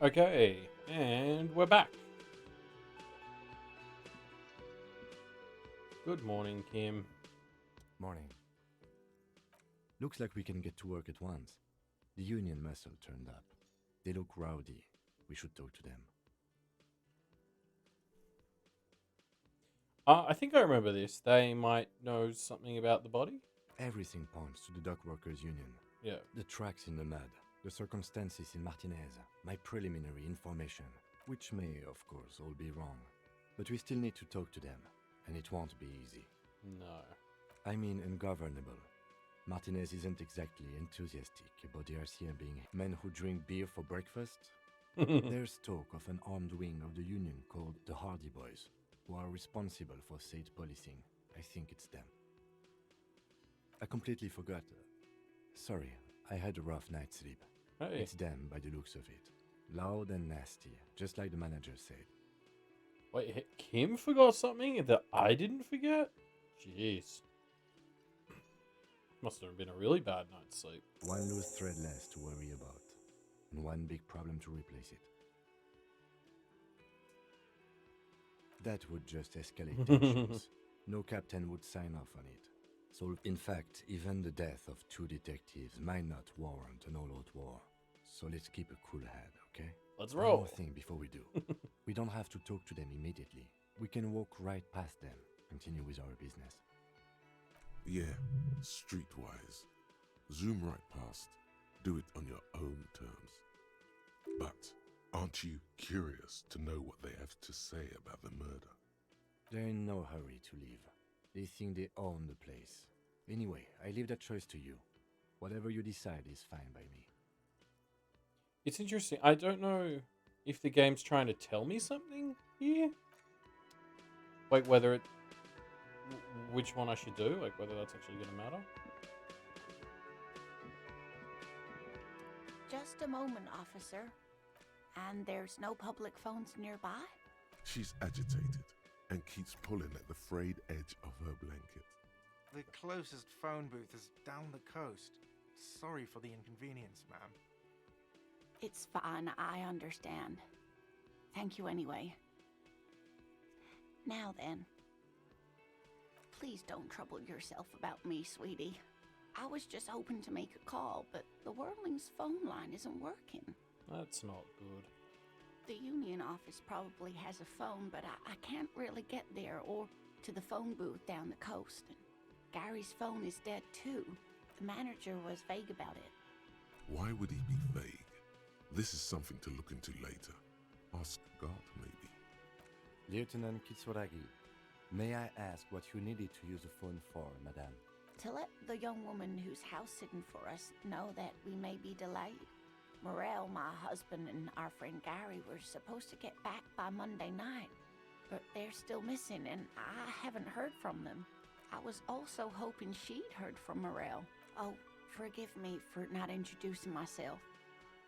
Okay, and we're back. Good morning, Kim. Morning. Looks like we can get to work at once. The union muscle turned up. They look rowdy. We should talk to them. I think I remember this. They might know something about the body. Everything points to the dock workers union. Yeah. The tracks in the mud, the circumstances in Martinez, my preliminary information, which may, of course, all be wrong. But we still need to talk to them, and it won't be easy. No. I mean ungovernable. Martinez isn't exactly enthusiastic about the RCM being men who drink beer for breakfast. There's talk of an armed wing of the union called the Hardy Boys, who are responsible for state policing. I think it's them. I completely forgot. Sorry, I had a rough night's sleep. Hey. It's them by the looks of it. Loud and nasty, just like the manager said. Wait, Kim forgot something that I didn't forget? Jeez. Must have been a really bad night's sleep. One loose thread less to worry about, and one big problem to replace it. That would just escalate tensions. No captain would sign off on it. So, in fact, even the death of 2 detectives might not warrant an all-out war. So let's keep a cool head, okay? Let's One roll. more thing before we do. We don't have to talk to them immediately. We can walk right past them, continue with our business. Yeah, streetwise. Zoom right past. Do it on your own terms. But aren't you curious to know what they have to say about the murder? They're in no hurry to leave. They think they own the place. Anyway, I leave that choice to you. Whatever you decide is fine by me. It's interesting. I don't know if the game's trying to tell me something here. Like whether it... which one I should do. Like whether that's actually going to matter. Just a moment, officer. And there's no public phones nearby? She's agitated and keeps pulling at the frayed edge of her blanket. The closest phone booth is down the coast. Sorry for the inconvenience, ma'am. It's fine, I understand. Thank you anyway. Now then. Please don't trouble yourself about me, sweetie. I was just hoping to make a call, but the Whirling's phone line isn't working. That's not good. The union office probably has a phone, but I can't really get there or to the phone booth down the coast. And Gary's phone is dead too. The manager was vague about it. Why would he be vague? This is something to look into later. Ask God, maybe. Lieutenant Kitsuragi, may I ask what you needed to use the phone for, madame? To let the young woman who's house-sitting for us know that we may be delayed. Morel, my husband, and our friend Gary were supposed to get back by Monday night, but they're still missing, and I haven't heard from them. I was also hoping she'd heard from Morel. Oh, forgive me for not introducing myself.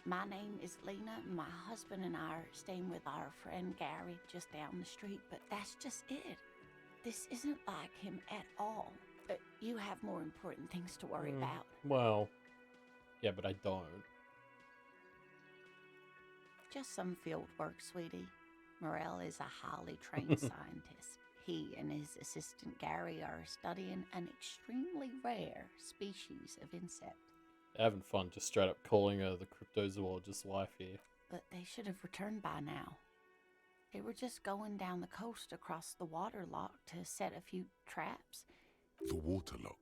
My name is Lena, and my husband and I are staying with our friend Gary just down the street, but that's just it. This isn't like him at all. But you have more important things to worry about. Well, yeah, but I don't. Just some field work, sweetie. Morel is a highly trained scientist. He and his assistant Gary are studying an extremely rare species of insect. They're having fun just straight up calling her the cryptozoologist's wife here. But they should have returned by now. They were just going down the coast across the water lock to set a few traps. The water lock.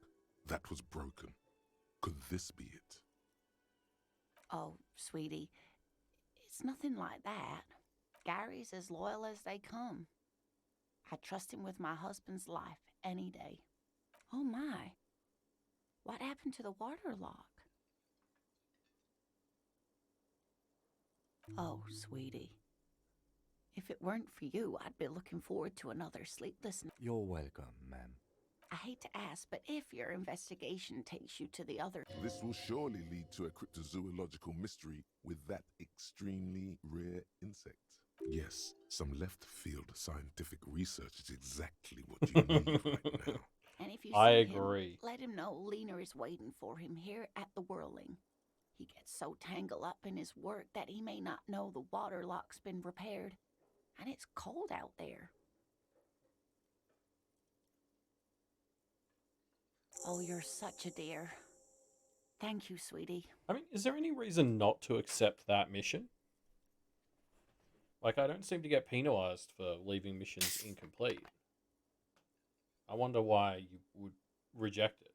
That was broken. Could this be it? Oh, sweetie, it's nothing like that. Gary's as loyal as they come. I trust him with my husband's life any day. Oh my, what happened to the water lock? Oh, sweetie, if it weren't for you, I'd be looking forward to another sleepless night. You're welcome, ma'am. I hate to ask, but if your investigation takes you to the other... This will surely lead to a cryptozoological mystery with that extremely rare insect. Yes, some left-field scientific research is exactly what you need right now. And if you I see agree. him, let him know Lena is waiting for him here at the Whirling. He gets so tangled up in his work that he may not know the water lock's been repaired, and it's cold out there. Oh, you're such a dear. Thank you, sweetie. I mean, is there any reason not to accept that mission? Like, I don't seem to get penalized for leaving missions incomplete. I wonder why you would reject it.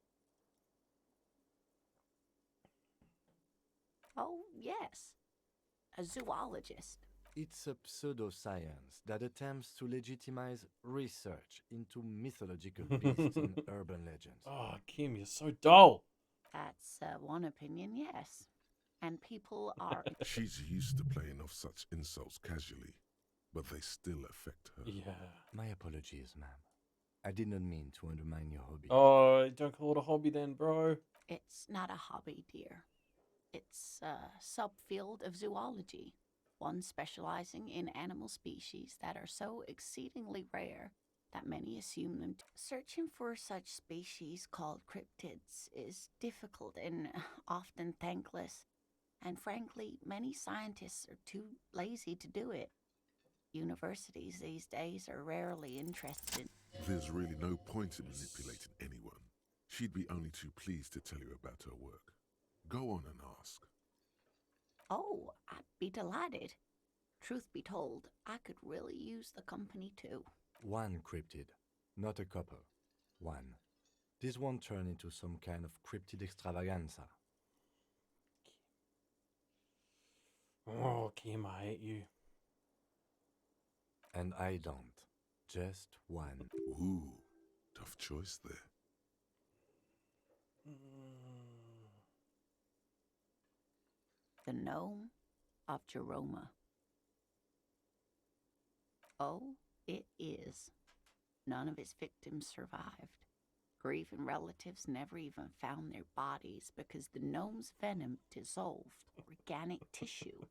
Oh, yes. A zoologist. It's a pseudoscience that attempts to legitimize research into mythological beasts and urban legends. Oh, Kim, you're so dull. That's one opinion, yes. And people are. She's used to playing off such insults casually, but they still affect her. Yeah. My apologies, ma'am. I did not mean to undermine your hobby. Oh, don't call it a hobby then, bro. It's not a hobby, dear. It's a subfield of zoology, one specializing in animal species that are so exceedingly rare that many assume them. Searching for such species called cryptids is difficult and often thankless, and frankly, many scientists are too lazy to do it. Universities these days are rarely interested. There's really no point in manipulating anyone. She'd be only too pleased to tell you about her work. Go on and ask. Oh, I'd be delighted. Truth be told, I could really use the company too. One cryptid, not a couple. One. This won't turn into some kind of cryptid extravaganza. Oh, Kim, I hate you. And I don't. Just one. Ooh, tough choice there. The Gnome of Jeroma. Oh, it is. None of his victims survived. Grieving relatives never even found their bodies because the gnome's venom dissolved organic tissue.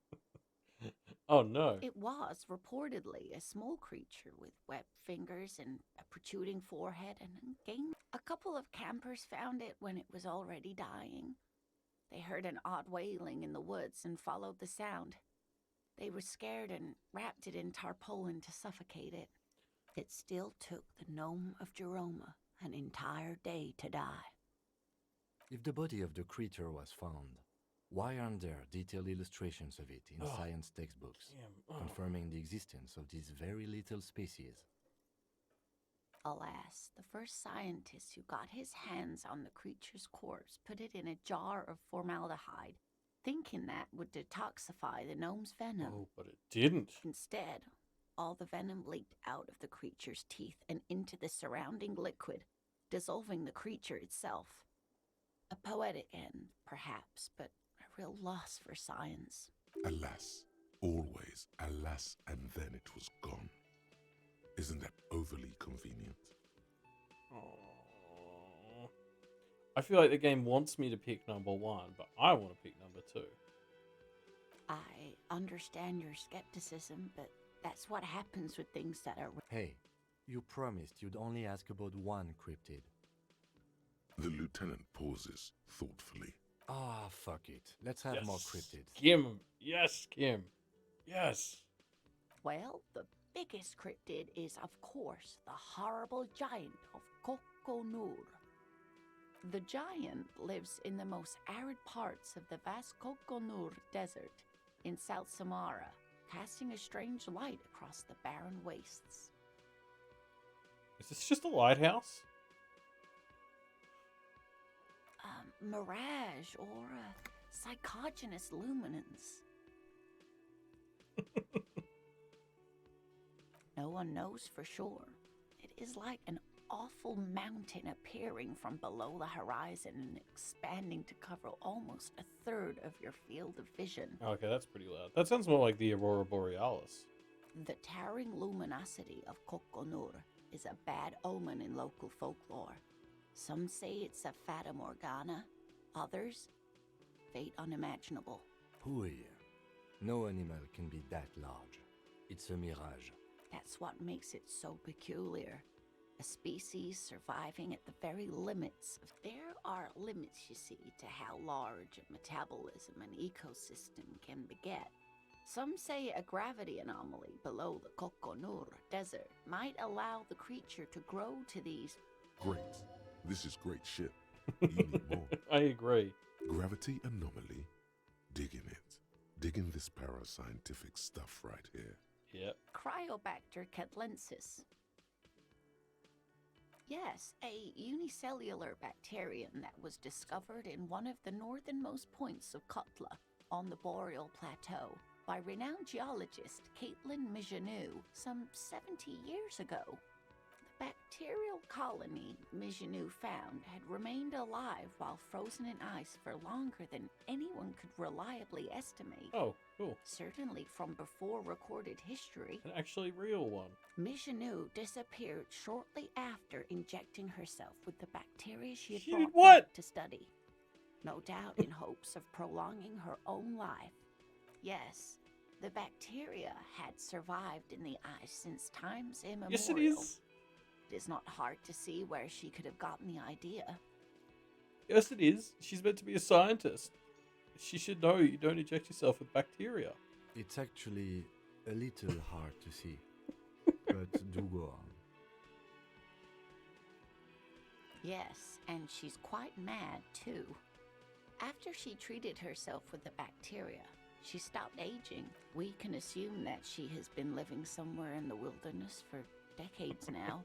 Oh, no. It was reportedly a small creature with webbed fingers and a protruding forehead and a game. A couple of campers found it when it was already dying. They heard an odd wailing in the woods and followed the sound. They were scared and wrapped it in tarpaulin to suffocate it. It still took the Gnome of Jeroma an entire day to die. If the body of the creature was found, why aren't there detailed illustrations of it in science textbooks, confirming the existence of this very little species? Alas, the first scientist who got his hands on the creature's corpse put it in a jar of formaldehyde, thinking that would detoxify the gnome's venom. Oh, but it didn't. Instead, all the venom leaked out of the creature's teeth and into the surrounding liquid, dissolving the creature itself. A poetic end, perhaps, but a real loss for science. Alas, always alas, and then it was gone. Isn't that overly convenient? Aww. I feel like the game wants me to pick number 1, but I want to pick number 2. I understand your skepticism, but that's what happens with things that are... Hey, you promised you'd only ask about one cryptid. The lieutenant pauses thoughtfully. Ah, fuck it. Let's have more cryptids. Kim. Yes, Kim. Yes. Well, the biggest cryptid is, of course, the horrible giant of Kokonur. The giant lives in the most arid parts of the vast Kokonur Desert in South Samara, casting a strange light across the barren wastes. Is this just a lighthouse? Mirage or psychogenous luminance. No one knows for sure. It is like an awful mountain appearing from below the horizon and expanding to cover almost a third of your field of vision. Okay, that's pretty loud. That sounds more like the Aurora Borealis. The towering luminosity of Kokonur is a bad omen in local folklore. Some say it's a Fata Morgana, others, fate unimaginable. Who are you? No animal can be that large. It's a mirage. That's what makes it so peculiar. a species surviving at the very limits. There are limits, you see, to how large a metabolism an ecosystem can beget. Some say a gravity anomaly below the Coconur Desert might allow the creature to grow to these. Great. This is great shit. You need more. I agree. Gravity anomaly. Digging it. Digging this parascientific stuff right here. Yep. Cryobacter catlensis. Yes, a unicellular bacterium that was discovered in one of the northernmost points of Kotla on the Boreal Plateau by renowned geologist Caitlin Mijanou some 70 years ago. The bacterial colony Mijanou found had remained alive while frozen in ice for longer than anyone could reliably estimate. Oh, cool. Certainly from before recorded history. An actually real one. Mijanou disappeared shortly after injecting herself with the bacteria she had She brought did what? back to study. No doubt in hopes of prolonging her own life. Yes, the bacteria had survived in the ice since times immemorial. Yes, it is. It is not hard to see where she could have gotten the idea. Yes, it is. She's meant to be a scientist. She should know you don't inject yourself with bacteria. It's actually a little hard to see. But do go on. Yes, and she's quite mad too. After she treated herself with the bacteria, she stopped aging. We can assume that she has been living somewhere in the wilderness for decades now,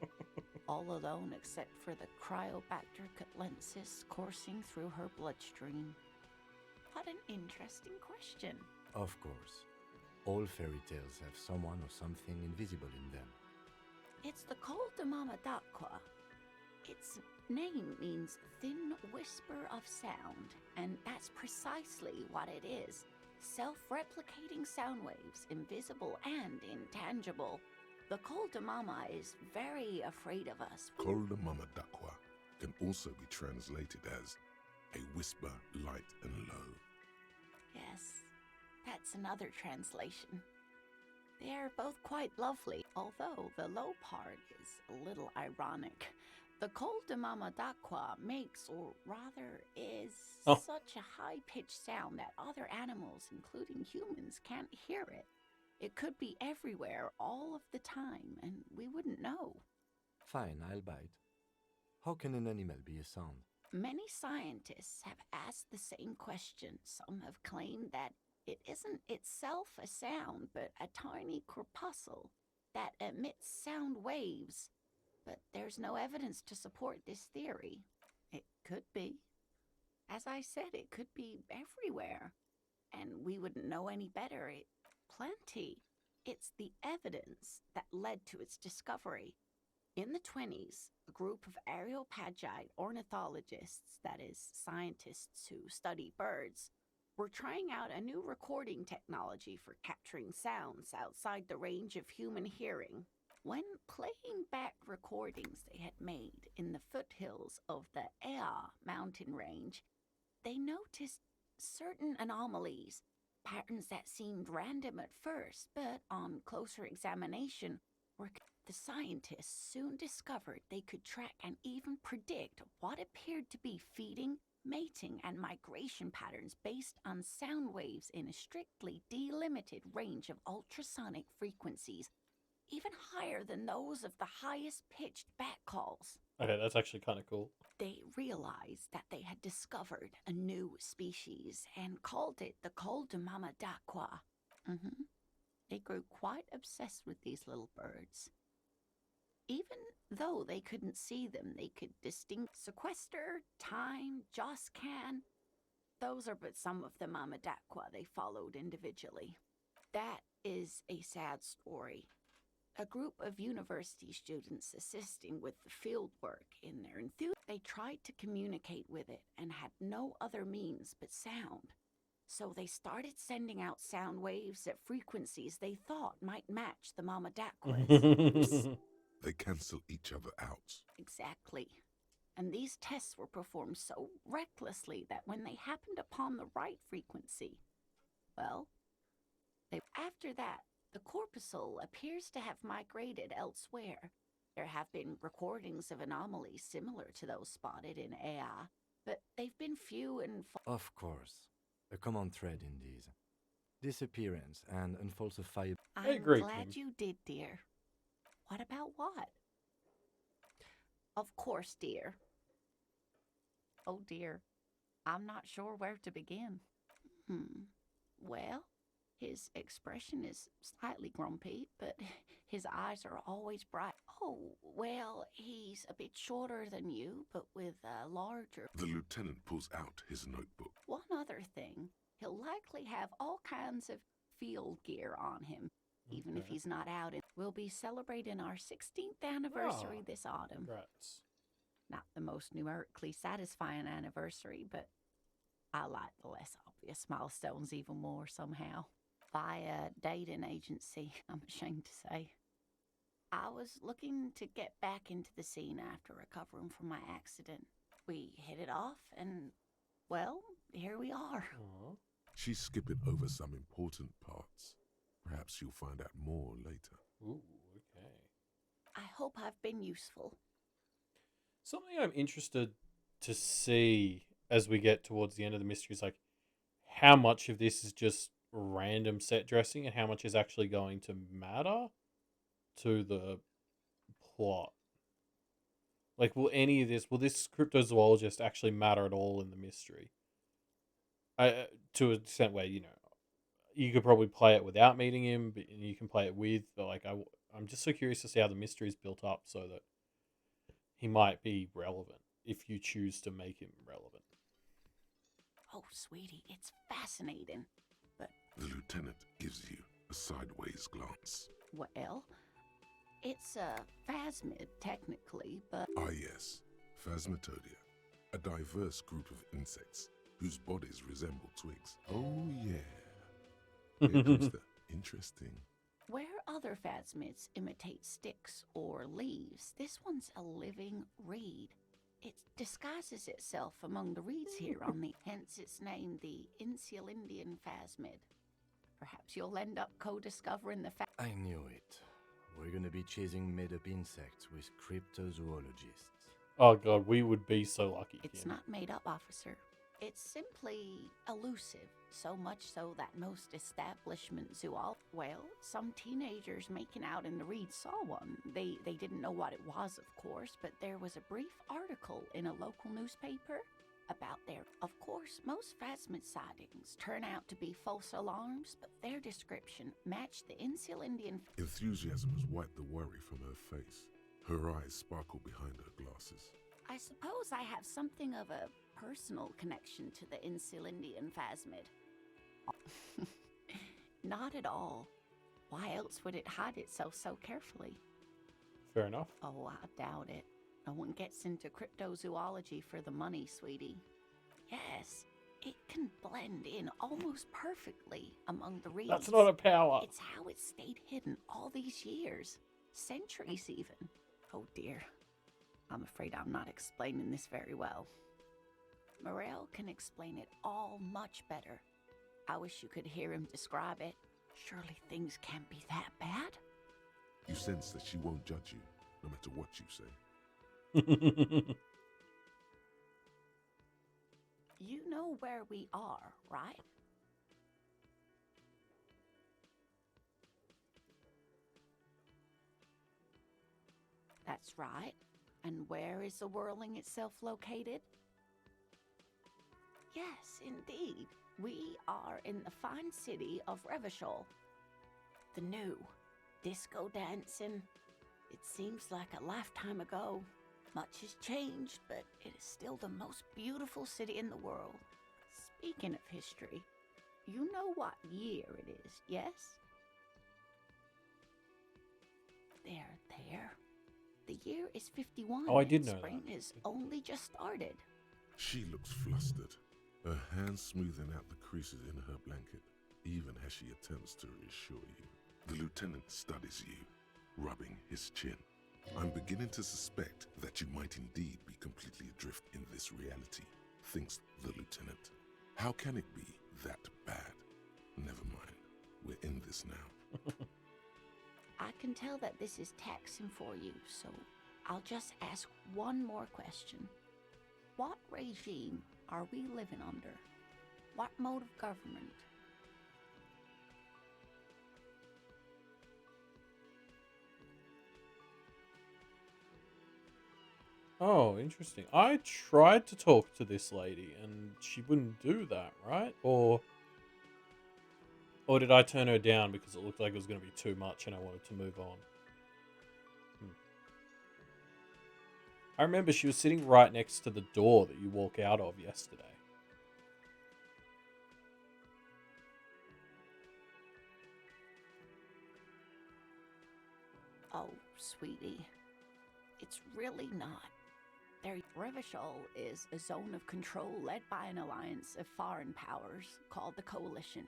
all alone except for the Cryobacter catlensis coursing through her bloodstream. What an interesting question. Of course. All fairy tales have someone or something invisible in them. It's the Col de Mama d'Aqua. Its name means thin whisper of sound, and that's precisely what it is. Self-replicating sound waves, invisible and intangible. The Col de Mama is very afraid of us. Col de Mama d'Aqua can also be translated as a whisper light and low. Yes, that's another translation. They are both quite lovely, although the low part is a little ironic. The Col de Mama d'Aqua makes, or rather is, such a high-pitched sound that other animals, including humans, can't hear it. It could be everywhere all of the time, and we wouldn't know. Fine, I'll bite. How can an animal be a sound? Many scientists have asked the same question. Some have claimed that it isn't itself a sound, but a tiny corpuscle that emits sound waves. But there's no evidence to support this theory. It could be. As I said, it could be everywhere. And we wouldn't know any better. Plenty. It's the evidence that led to its discovery. In the 1920s, a group of Areopagite ornithologists, that is, scientists who study birds, were trying out a new recording technology for capturing sounds outside the range of human hearing. When playing back recordings they had made in the foothills of the Ea mountain range, they noticed certain anomalies, patterns that seemed random at first, but on closer examination were. The scientists soon discovered they could track and even predict what appeared to be feeding, mating, and migration patterns based on sound waves in a strictly delimited range of ultrasonic frequencies, even higher than those of the highest-pitched bat calls. Okay, that's actually kind of cool. They realized that they had discovered a new species and called it the Col de Mama d'Aqua. They grew quite obsessed with these little birds. Even though they couldn't see them, they could distinct sequester, time, joscan. Those are but some of the Mama d'Aqua they followed individually. That is a sad story. A group of university students assisting with the field work in their enthusiasm, they tried to communicate with it and had no other means but sound. So they started sending out sound waves at frequencies they thought might match the Mama d'Aqua's. They cancel each other out. Exactly. And these tests were performed so recklessly that when they happened upon the right frequency, well, after that, the corpuscle appears to have migrated elsewhere, There have been recordings of anomalies similar to those spotted in AI, but they've been few and far. Of course. A common thread in these. Disappearance and unfalsifiable. I I'm agree, glad Kim. you did, dear. What about what? Of course, dear. Oh, dear. I'm not sure where to begin. Well, his expression is slightly grumpy, but his eyes are always bright. Oh, well, he's a bit shorter than you, but with a larger. The lieutenant pulls out his notebook. One other thing, he'll likely have all kinds of field gear on him, even if Okay. he's not out. We'll be celebrating our 16th anniversary Oh, this autumn. Congrats. Not the most numerically satisfying anniversary, but I like the less obvious milestones even more somehow. Via dating agency, I'm ashamed to say. I was looking to get back into the scene after recovering from my accident. We hit it off, and, well, here we are. Aw. She's skipping over some important parts. Perhaps you'll find out more later. Ooh, okay. I hope I've been useful. Something I'm interested to see as we get towards the end of the mystery is like how much of this is just random set dressing and how much is actually going to matter to the plot. Like, will this cryptozoologist actually matter at all in the mystery? To an extent where, you could probably play it without meeting him, but you can play it with, but like, I'm just so curious to see how the mystery is built up so that he might be relevant if you choose to make him relevant. Oh, sweetie, it's fascinating. But, The lieutenant gives you a sideways glance. well, it's a phasmid, technically, but Ah, yes, Phasmatodea, a diverse group of insects whose bodies resemble twigs. Oh, yeah. Here comes the interesting. where other phasmids imitate sticks or leaves, this one's a living reed. It disguises itself among the reeds here on the, hence its name, the Insulindian phasmid. Perhaps you'll end up co-discovering the I knew it. We're gonna be chasing made-up insects with cryptozoologists. Oh god, we would be so lucky. It's Kim. not made up, officer. It's simply elusive, so much so that most establishment well, some teenagers making out in the reeds saw one. They didn't know what it was, of course, but there was a brief article in a local newspaper about their. Of course, most phasmid sightings turn out to be false alarms, but their description matched the Insulindian. Enthusiasm has wiped the worry from her face. Her eyes sparkle behind her glasses. I suppose I have something of a personal connection to the Insulindian phasmid. Not at all. Why else would it hide itself so carefully? Fair enough. Oh, I doubt it. No one gets into cryptozoology for the money, sweetie. Yes, it can blend in almost perfectly among the reeds. That's not a power. It's how it stayed hidden all these years. Centuries, even. Oh, dear. I'm afraid I'm not explaining this very well. Morel can explain it all much better. I wish you could hear him describe it. Surely things can't be that bad? You sense that she won't judge you, no matter what you say. You know where we are, right? That's right. And where is the whirling itself located? Yes, indeed. We are in the fine city of Revachol. The new disco dancing. It seems like a lifetime ago. Much has changed, but it is still the most beautiful city in the world. Speaking of history, you know what year it is, yes? There. The year is 51. Oh, I did and know that. Spring has only just started. She looks flustered, her hands smoothing out the creases in her blanket, even as she attempts to reassure you. The lieutenant studies you, rubbing his chin. I'm beginning to suspect that you might indeed be completely adrift in this reality, thinks the lieutenant. How can it be that bad? Never mind, we're in this now. I can tell that this is taxing for you, so I'll just ask one more question. What regime are we living under? What mode of government? Oh, interesting. I tried to talk to this lady and she wouldn't do that, right? Or did I turn her down because it looked like it was going to be too much and I wanted to move on? I remember she was sitting right next to the door that you walk out of yesterday. Oh, sweetie, it's really not. Revachol is a zone of control led by an alliance of foreign powers called the Coalition.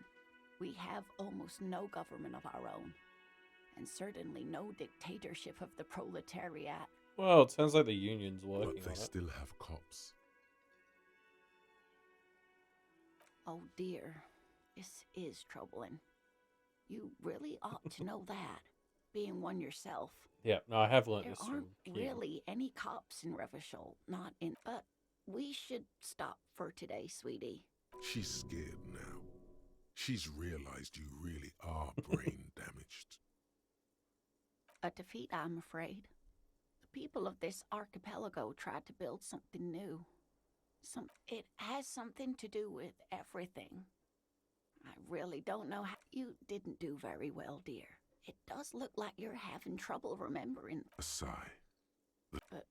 We have almost no government of our own, and certainly no dictatorship of the proletariat. Well, it sounds like the union's working But they on it. still have cops. Oh dear, this is troubling. You really ought to know that, being one yourself. Yeah, no, I have learned There this from aren't Kim. really any cops in Revachol, not in. But we should stop for today, sweetie. She's scared now. She's realized you really are brain damaged. A defeat, I'm afraid. The people of this archipelago tried to build something new. It has something to do with everything. I really don't know how. You didn't do very well, dear. It does look like you're having trouble remembering. A sigh. But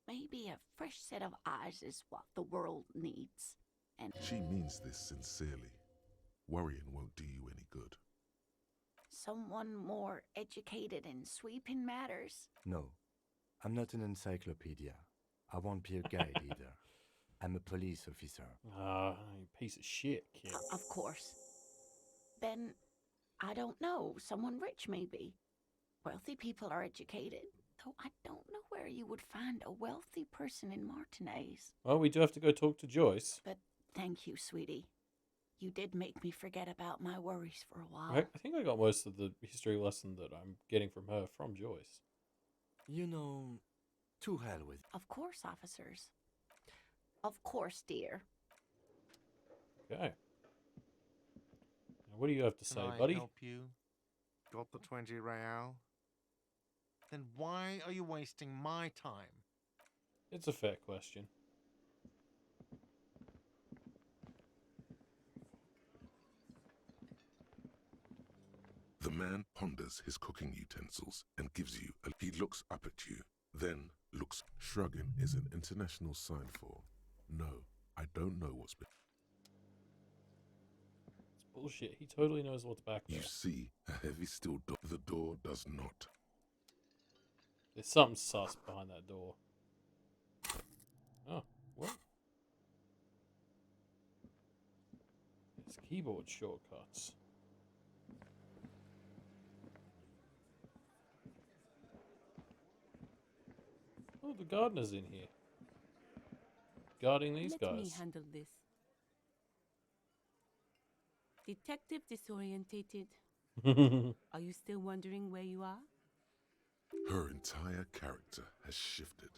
maybe a fresh set of eyes is what the world needs. And She means this sincerely. Worrying won't do you any good. someone more educated in sweeping matters. No, I'm not an encyclopedia. I won't be a guide either. I'm a police officer. Ah, you piece of shit, Kim. Of course. Then, I don't know, someone rich maybe. Wealthy people are educated, though I don't know where you would find a wealthy person in Martinez. Well, we do have to go talk to Joyce. But thank you, sweetie. You did make me forget about my worries for a while. I think I got most of the history lesson that I'm getting from her from Joyce. You know, to hell with. Of course, officers. Of course, dear. Okay. Now, what do you have to say, Can I buddy? help you? Got the 20 real? Then why are you wasting my time? It's a fair question. The man ponders his cooking utensils and gives you a... He looks up at you, then looks... Shrugging is an international sign for, no, I don't know what's been... It's bullshit. He totally knows what's back there. You see a heavy steel door. The door does not. There's something sus behind that door. Oh, what? It's keyboard shortcuts. Oh, the gardener's in here. Guarding these Let me guys. handle this. Detective disorientated. Are you still wondering where you are? Her entire character has shifted.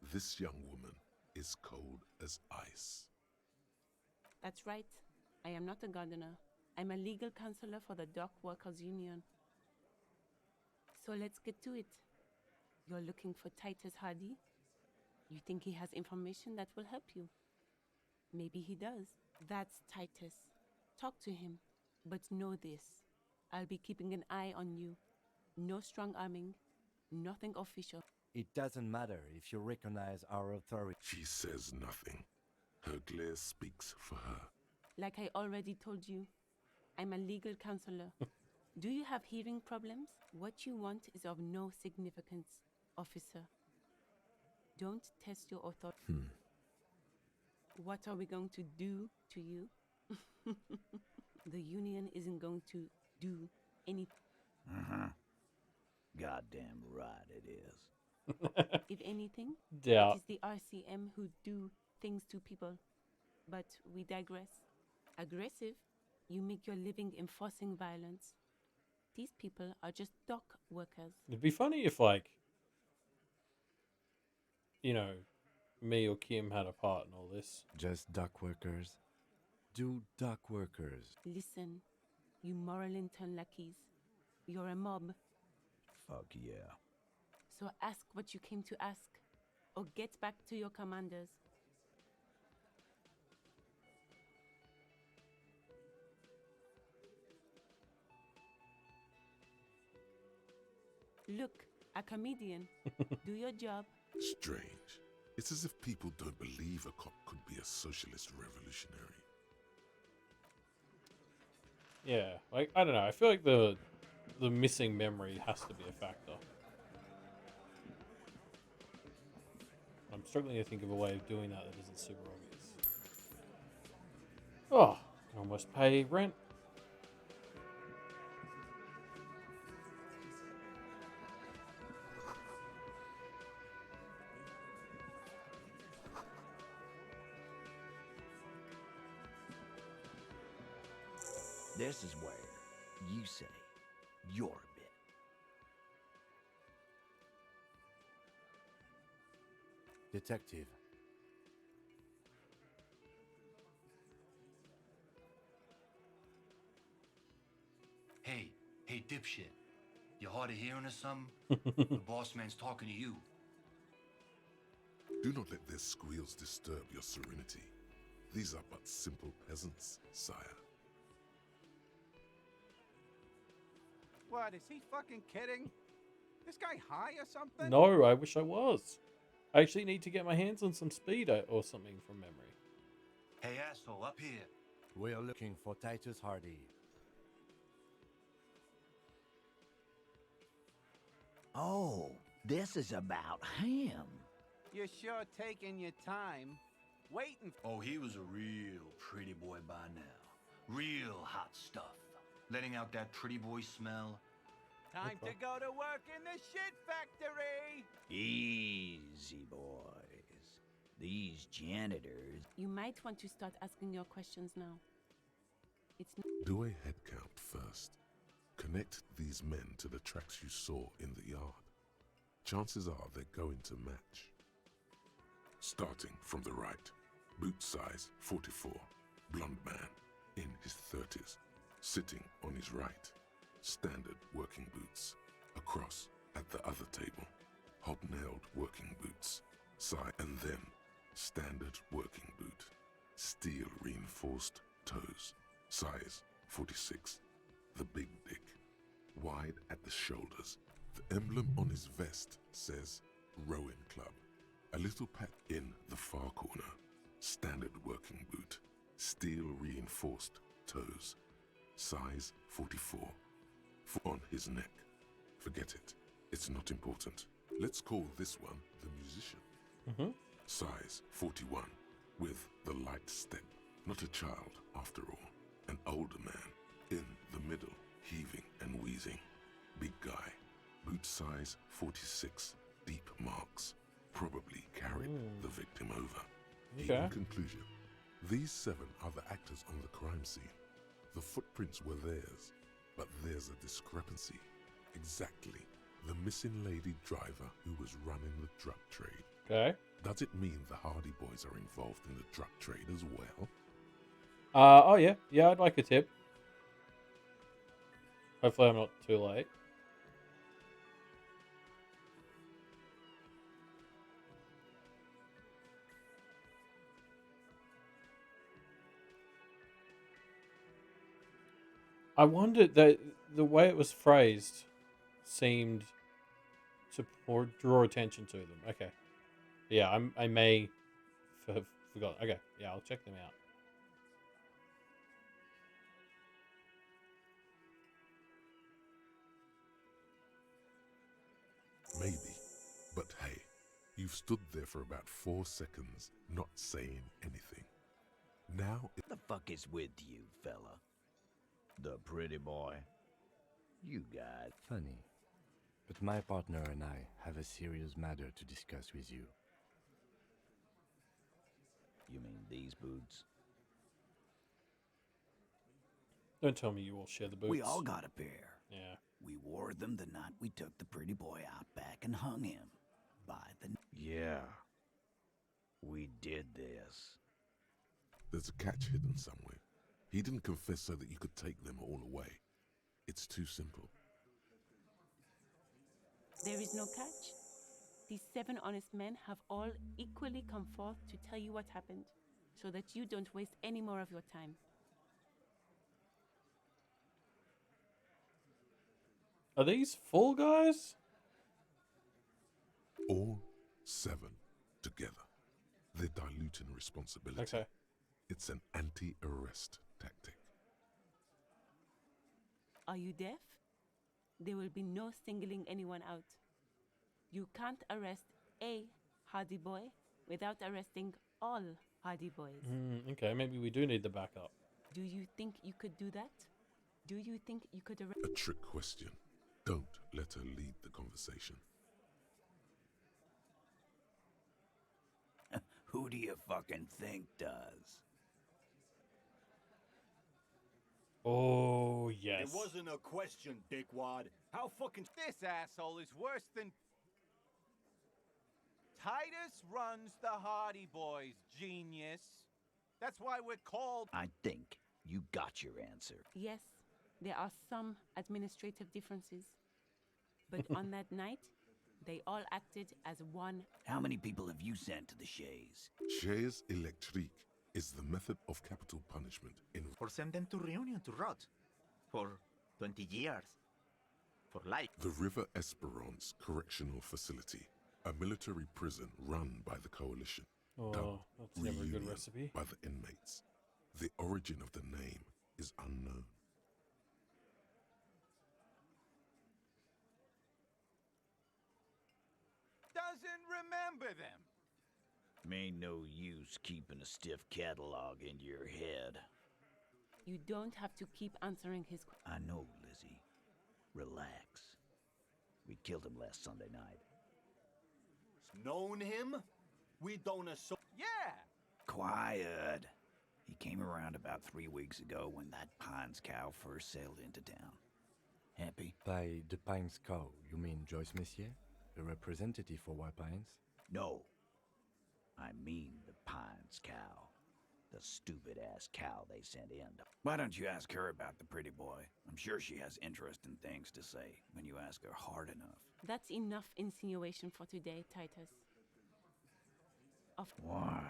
This young woman is cold as ice. That's right. I am not a gardener. I'm a legal counselor for the Dock Workers Union. So let's get to it. You're looking for Titus Hardy? You think he has information that will help you? Maybe he does. That's Titus. Talk to him. But know this. I'll be keeping an eye on you. No strong arming. Nothing official. It doesn't matter if you recognize our authority. She says nothing. Her glare speaks for her. Like I already told you, I'm a legal counselor. Do you have hearing problems? What you want is of no significance, officer. Don't test your authority. What are we going to do to you? The union isn't going to do anything. Goddamn right it is. If anything, Doubt. it is the RCM who do things to people. But we digress. Aggressive, you make your living enforcing violence. These people are just dock workers. It'd be funny if, like, you know, me or Kim had a part in all this. Just dock workers? Do dock workers? Listen, you moral intern lackeys. You're a mob. Fuck yeah. So ask what you came to ask, or get back to your commanders. Look, a comedian. Do your job. Strange. It's as if people don't believe a cop could be a socialist revolutionary. Yeah, like, I don't know. I feel like the missing memory has to be a factor. I'm struggling to think of a way of doing that isn't super obvious. Oh, can almost pay rent. This is where you say you're a bit. Detective. Hey, dipshit. You hard of hearing or something? The boss man's talking to you. Do not let their squeals disturb your serenity. These are but simple peasants, sire. What, is he fucking kidding? This guy high or something? No, I wish I was. I actually need to get my hands on some speed or something from memory. Hey, asshole, up here. We're looking for Titus Hardy. Oh, this is about him. You're sure taking your time. Waiting. Oh, he was a real pretty boy by now. Real hot stuff. Letting out that pretty boy smell. Time to go to work in the shit factory. Easy, boys. These janitors. You might want to start asking your questions now. It's Do a head count first. Connect these men to the tracks you saw in the yard. Chances are they're going to match. Starting from the right, boot size 44, blonde man in his 30s, sitting on his right, standard working boots. Across at the other table, hobnailed working boots, side and then standard working boot, steel reinforced toes, size 46, the big dick, wide at the shoulders. The emblem on his vest says Rowing Club. A little pat in the far corner, standard working boot, steel reinforced toes, size 44. On his neck. Forget it. It's not important. Let's call this one the musician. Size 41, with the light step. Not a child, after all. An older man, in the middle, heaving and wheezing. Big guy. Boot size 46, deep marks. Probably carried the victim over. Okay. In conclusion, these 7 are the actors on the crime scene. The footprints were theirs, but there's a discrepancy. Exactly the missing lady driver who was running the drug trade. Okay. Does it mean the Hardy Boys are involved in the drug trade as well? Oh yeah. Yeah, I'd like a tip. Hopefully I'm not too late. I wondered that the way it was phrased seemed to draw attention to them. Okay. Yeah, I may have forgotten. Okay, yeah, I'll check them out. Maybe. But hey, you've stood there for about 4 seconds, not saying anything. Now What the fuck is with you, fella? The pretty boy? You guys. Funny. But my partner and I have a serious matter to discuss with you. You mean these boots? Don't tell me you all share the boots. We all got a pair. Yeah. We wore them the night we took the pretty boy out back and hung him. By the... Yeah. We did this. There's a catch hidden somewhere. He didn't confess so that you could take them all away. It's too simple. There is no catch. These 7 honest men have all equally come forth to tell you what happened, so that you don't waste any more of your time. Are these full guys? All 7 together. They're diluting responsibility. Okay. It's an anti-arrest tactic. Are you deaf? There will be no singling anyone out. You can't arrest a hardy boy without arresting all hardy boys. Okay, maybe we do need the backup. Do you think you could do that? Do you think you could arrest... A trick question. Don't let her lead the conversation. Who do you fucking think does? Oh, yes. It wasn't a question, dickwad. How fucking... This asshole is worse than... Titus runs the Hardy Boys, genius. That's why we're called... I think you got your answer. Yes, there are some administrative differences. But on that night, they all acted as one. How many people have you sent to the Shays? Chaise électrique is the method of capital punishment in... Or send them to Reunion to rot. For 20 years. For life. The River Esperance Correctional Facility, a military prison run by the coalition. Oh, dubbed that's never a good Reunion recipe. by the inmates. The origin of the name is unknown. Doesn't remember them. Ain't no use keeping a stiff catalog in your head. You don't have to keep answering his questions. I know, Lizzie. Relax. We killed him last Sunday night. Known him? We don't assume. Yeah. Quiet. He came around about 3 weeks ago when that Pines cow first sailed into town. Happy? By the Pines cow, you mean Joyce Messier? A representative for White Pines? No. I mean the Pines cow. The stupid-ass cow they sent in. Why don't you ask her about the pretty boy? I'm sure she has interesting things to say when you ask her hard enough. That's enough insinuation for today, Titus. Why?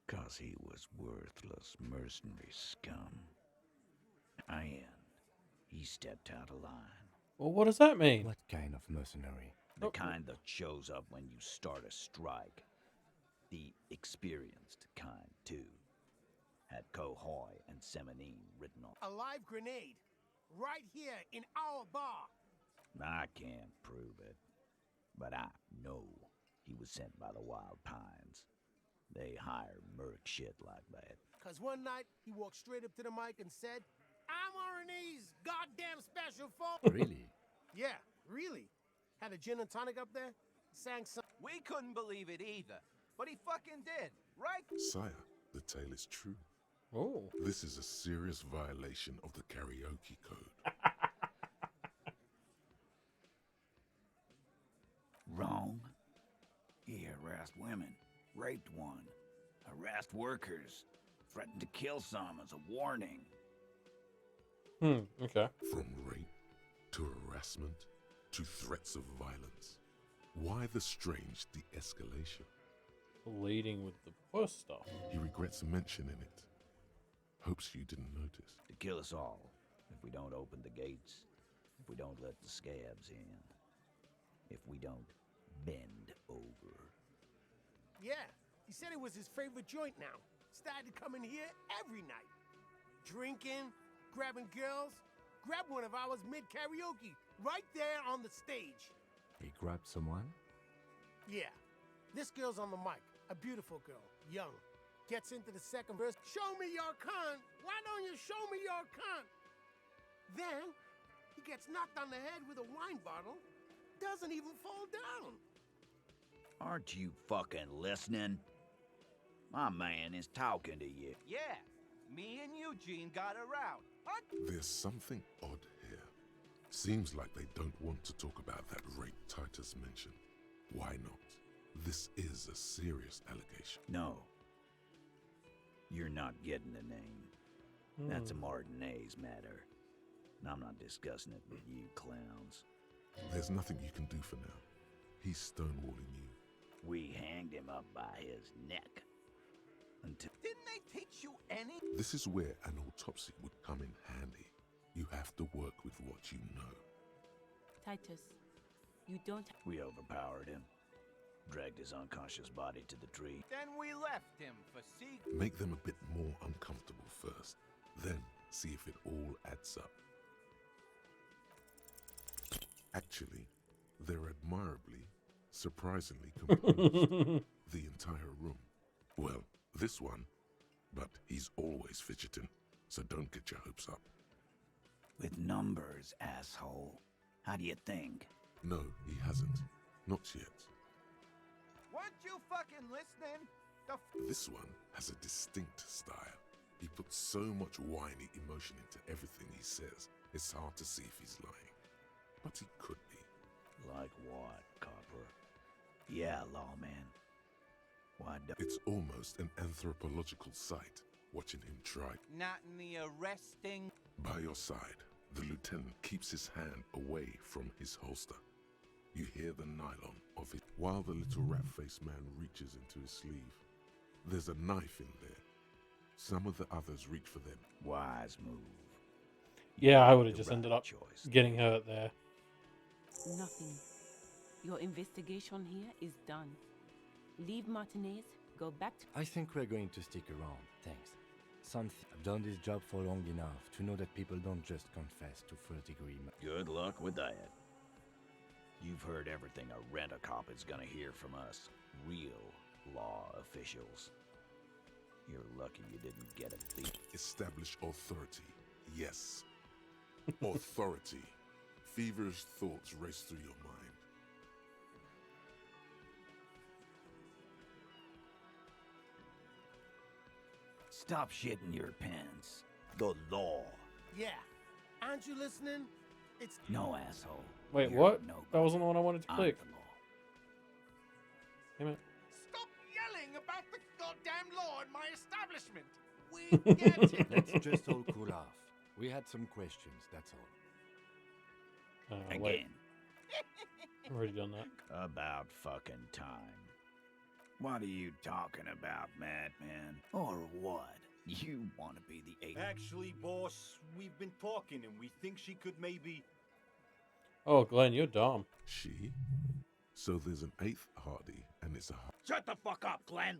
'Cause he was worthless mercenary scum. And he stepped out of line. Well, what does that mean? What kind of mercenary? The kind that shows up when you start a strike. The experienced kind, too. Had Cohoy and Seminine written on. A live grenade. Right here in our bar. I can't prove it. But I know he was sent by the Wild Pines. They hire merc shit like that. 'Cause one night, he walked straight up to the mic and said, I'm R&E's goddamn special for... Really? Yeah, really. Had a gin and tonic up there. Sang some... We couldn't believe it either. But he fucking did, right? Sire, the tale is true. Oh. This is a serious violation of the karaoke code. Wrong. He harassed women, raped one, harassed workers, threatened to kill some as a warning. Okay. From rape to harassment to threats of violence. Why the strange de-escalation? Leading with the worst stuff. He regrets mentioning it. Hopes you didn't notice. To kill us all, if we don't open the gates, if we don't let the scabs in, if we don't bend over. Yeah, he said it was his favorite joint now. Started to come in here every night. Drinking, grabbing girls. Grabbed one of ours mid-karaoke, right there on the stage. He grabbed someone? Yeah, this girl's on the mic. A beautiful girl, young. Gets into the second verse. Show me your cunt. Why don't you show me your cunt? Then, he gets knocked on the head with a wine bottle. Doesn't even fall down. Aren't you fucking listening? My man is talking to you. Yeah. Me and Eugene got around. Huh? There's something odd Seems like they don't want to talk about that rape Titus mentioned. Why not? This is a serious allegation. No. You're not getting the name. That's a Martinez matter. And I'm not discussing it with you clowns. There's nothing you can do for now. He's stonewalling you. We hanged him up by his neck. Until Didn't they teach you any? This is where an autopsy would come in handy. You have to work with what you know. Titus, you don't. we overpowered him. Dragged his unconscious body to the tree. Then we left him for secret. Make them a bit more uncomfortable first, then see if it all adds up. Actually, they're admirably, surprisingly composed. The entire room. Well, this one, but he's always fidgeting, so don't get your hopes up. With numbers, asshole. How do you think? No, he hasn't. Not yet. Weren't you fucking listening? This one has a distinct style. He puts so much whiny emotion into everything he says, it's hard to see if he's lying. But he could be. Like what, Copper? Yeah, lawman. Why do It's almost an anthropological sight, watching him try. Not in the arresting. By your side, the lieutenant keeps his hand away from his holster. You hear the nylon of it, while the little rat-faced man reaches into his sleeve. There's a knife in there. Some of the others reach for them. Wise move. Yeah, I would have The just right ended up choice. getting hurt there. Nothing. Your investigation here is done. Leave Martinez, go back to. I think we're going to stick around, thanks. I've done this job for long enough to know that people don't just confess to first-degree Good luck with that. You've heard everything a rent-a-cop is gonna hear from us. Real law officials. You're lucky you didn't get a thief. Establish authority. Yes. Authority. Feverish thoughts race through your mind. Stop shitting your pants. The law. Yeah. Aren't you listening? It's No, asshole. Wait, You're what? no That wasn't the one I wanted to I'm click. the law. Damn it. Stop yelling about the goddamn law in my establishment. We get it. Let's just all cool off. We had some questions, that's all. Wait, Again. I've already done that. About fucking time. What are you talking about, madman? Or what? You want to be the eighth? Actually, boss, we've been talking and we think she could maybe... Oh, Glenn, you're dumb. She? So there's an eighth Hardy, and it's a... Shut the fuck up, Glenn!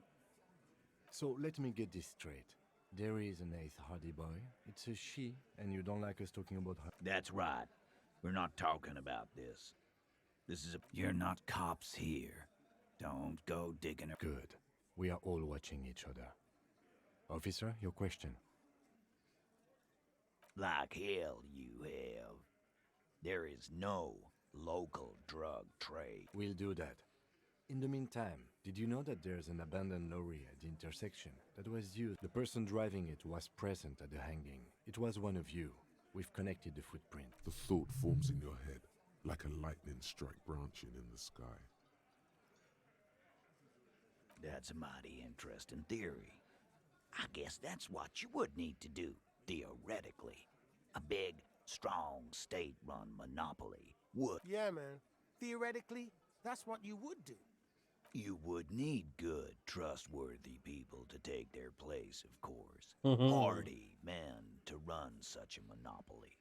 So let me get this straight. There is an eighth Hardy boy. It's a she, and you don't like us talking about her. That's right. We're not talking about this. This is a... You're not cops here. Don't go digging her. Good. We are all watching each other. Officer, your question. Like hell you have. There is no local drug trade. We'll do that. In the meantime, did you know that there's an abandoned lorry at the intersection that was used? The person driving it was present at the hanging. It was one of you. We've connected the footprint. The thought forms in your head, like a lightning strike branching in the sky. That's a mighty interesting theory. I guess that's what you would need to do, theoretically. A big, strong, state-run monopoly would. Yeah, man. Theoretically, that's what you would do. You would need good, trustworthy people to take their place, of course. Mhm. Hardy men to run such a monopoly.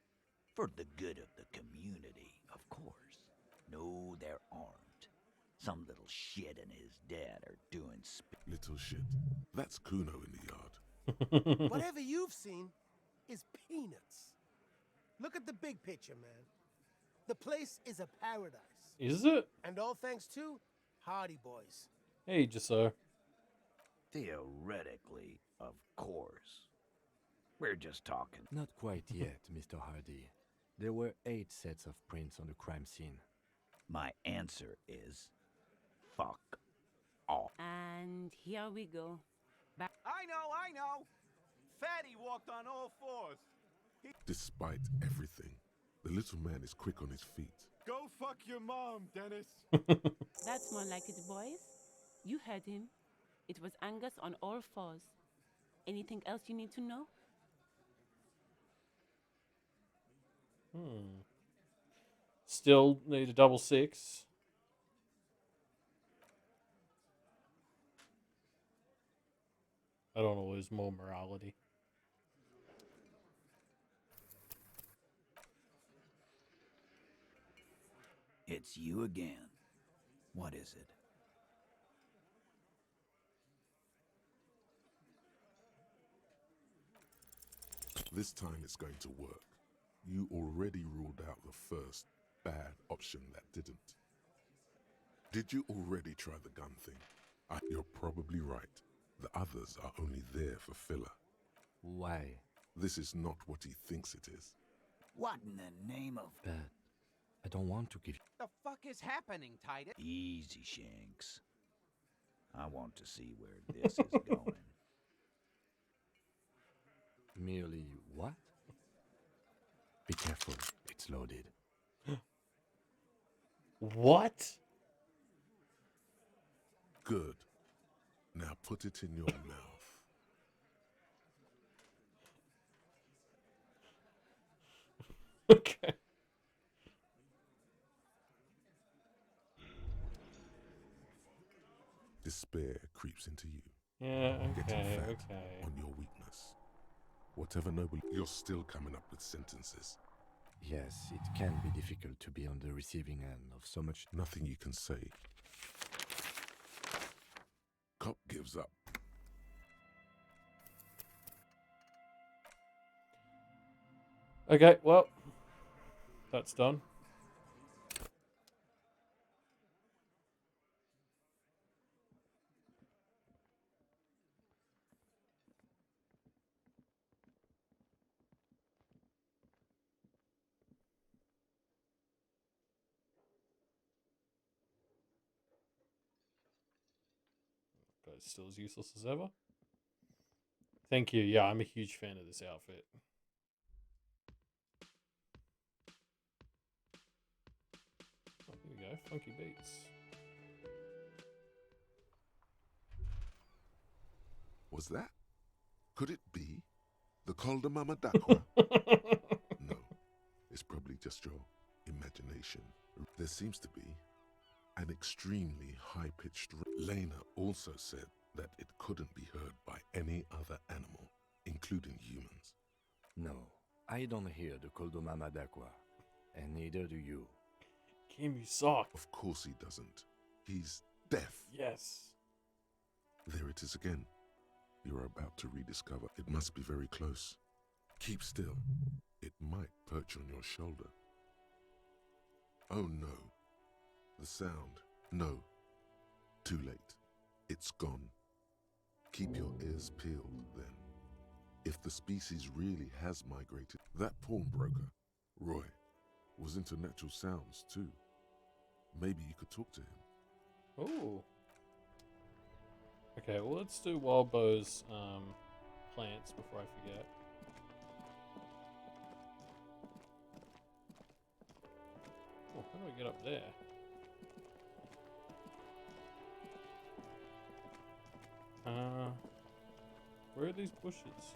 For the good of the community, of course. No, there aren't. Some little shit and his dad are doing Little shit. That's Kuno in the yard. Whatever you've seen is peanuts. Look at the big picture, man. The place is a paradise. Is it? And all thanks to Hardy Boys. Hey, Giselle. Theoretically, of course. We're just talking. Not quite yet, Mr. Hardy. There were 8 sets of prints on the crime scene. My answer is fuck off. And here we go. Back. I know. Fatty walked on all fours. Despite everything, The little man is quick on his feet. Go fuck your mom, Dennis. That's more like it, boys. You heard him. It was Angus on all fours. Anything else you need to know? Still need a double six. I don't want to lose more morality. It's you again. What is it? This time it's going to work. You already ruled out the first bad option that didn't. Did you already try the gun thing? You're probably right. The others are only there for filler. Why? This is not what he thinks it is. What in the name of... But I don't want to give you... The fuck is happening, Titus? Easy, Shanks. I want to see where this is going. Merely what? Be careful, it's loaded. What? Good. Now put it in your mouth. Okay. Despair creeps into you. Yeah, Getting okay, fat okay. on your weakness. Whatever noble, you're still coming up with sentences. Yes, it can be difficult to be on the receiving end of so much... Nothing you can say. Cop gives up. Okay, well, that's done. Guy's still as useless as ever. Thank you. Yeah, I'm a huge fan of this outfit. Oh, here we go. Funky beats. Was that? Could it be the Calder Mama Dakwa? No, it's probably just your imagination. There seems to be an extremely high-pitched... Lena also said that it couldn't be heard by any other animal, including humans. No, I don't hear the Koldomama Dakwa, and neither do you. Kim, you suck. Of course he doesn't. He's deaf. Yes. There it is again. You're about to rediscover. It must be very close. Keep still. It might perch on your shoulder. Oh no. The sound. No. Too late. It's gone. Keep your ears peeled, then. If the species really has migrated, that pawnbroker, Roy, was into natural sounds too. Maybe you could talk to him. Ooh. Okay, well, let's do Wildbow's plants before I forget. Oh, how do I get up there? Where are these bushes?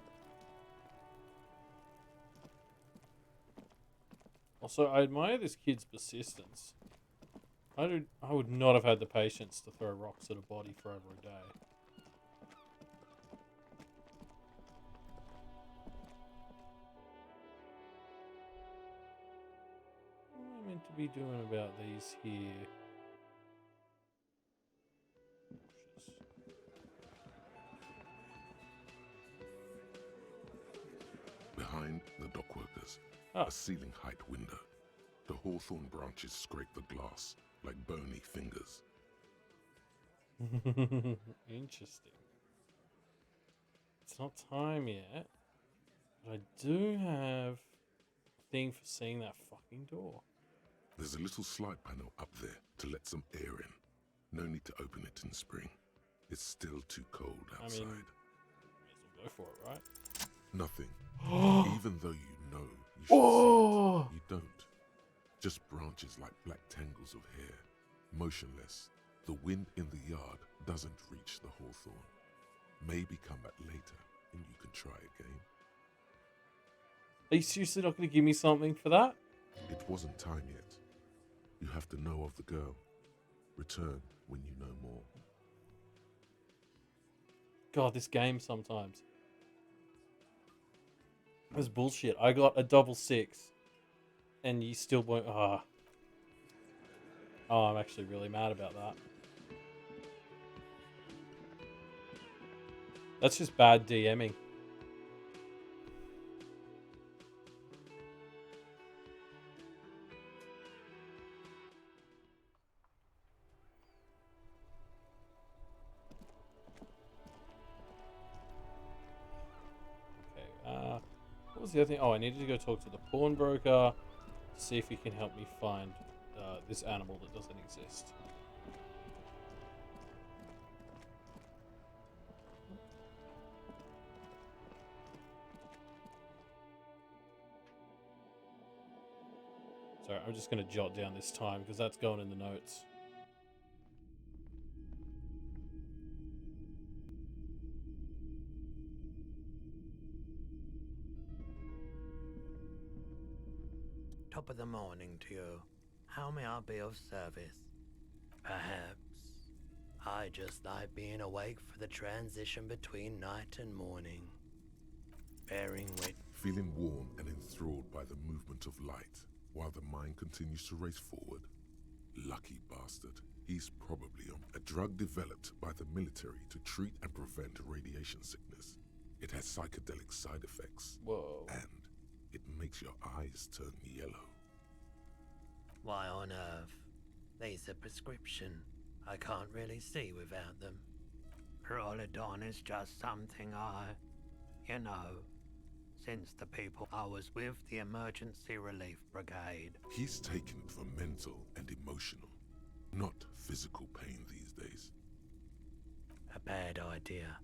Also, I admire this kid's persistence. I would not have had the patience to throw rocks at a body for over a day. What am I meant to be doing about these here? Behind the dockworkers, a ceiling height window. The hawthorn branches scrape the glass like bony fingers. Interesting. It's not time yet, but I do have a thing for seeing that fucking door. There's a little slide panel up there to let some air in. No need to open it in spring. It's still too cold outside. I mean, may as well go for it, right? Nothing. Even though you know You should Oh! see it. You don't. Just branches like black tangles of hair, motionless. The wind in the yard doesn't reach the hawthorn. Maybe come back later and you can try again. Are you seriously not going to give me something for that? It wasn't time yet. You have to know of the girl. Return when you know more. God, this game sometimes. This bullshit. I got a double 6. And you still won't... Oh, I'm actually really mad about that. That's just bad DMing. What was the other thing? Oh, I needed to go talk to the pawnbroker to see if he can help me find this animal that doesn't exist. Sorry, I'm just going to jot down this time because that's going in the notes. Top of the morning to you. How may I be of service? Perhaps. I just like being awake for the transition between night and morning. Bearing with... Feeling warm and enthralled by the movement of light, while the mind continues to race forward. Lucky bastard. He's probably on a drug developed by the military to treat and prevent radiation sickness. It has psychedelic side effects. Whoa. And it makes your eyes turn yellow. Why on earth? These are prescription. I can't really see without them. Prolodon is just something since the people I was with the emergency relief brigade. He's taken it for mental and emotional, not physical pain these days. A bad idea.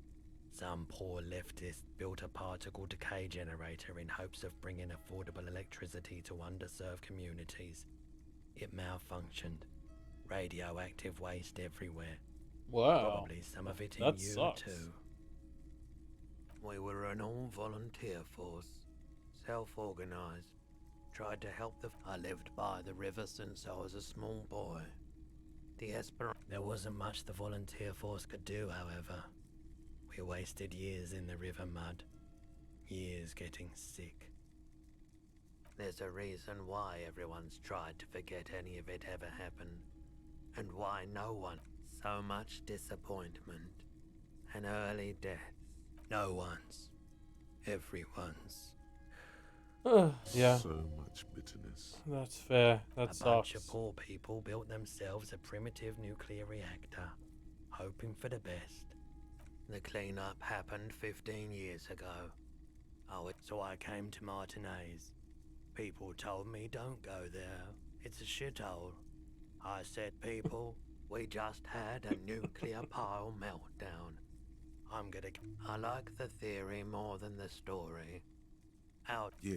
Some poor leftist built a particle decay generator in hopes of bringing affordable electricity to underserved communities. It malfunctioned. Radioactive waste everywhere. Wow. Probably some of it in That you sucks. too. We were an all-volunteer force, self-organized. Tried to help I lived by the river since I was a small boy. There wasn't much the volunteer force could do, however. We wasted years in the river mud. Years getting sick. There's a reason why everyone's tried to forget any of it ever happened. And why no one. So much disappointment. An early death. No one's. Everyone's. Yeah. So much bitterness. That's fair. That A sucks. bunch of poor people built themselves a primitive nuclear reactor, hoping for the best. The cleanup happened 15 years ago. So I came to Martinez. People told me don't go there. It's a shithole. I said, people, we just had a nuclear pile meltdown. I like the theory more than the story. Yeah,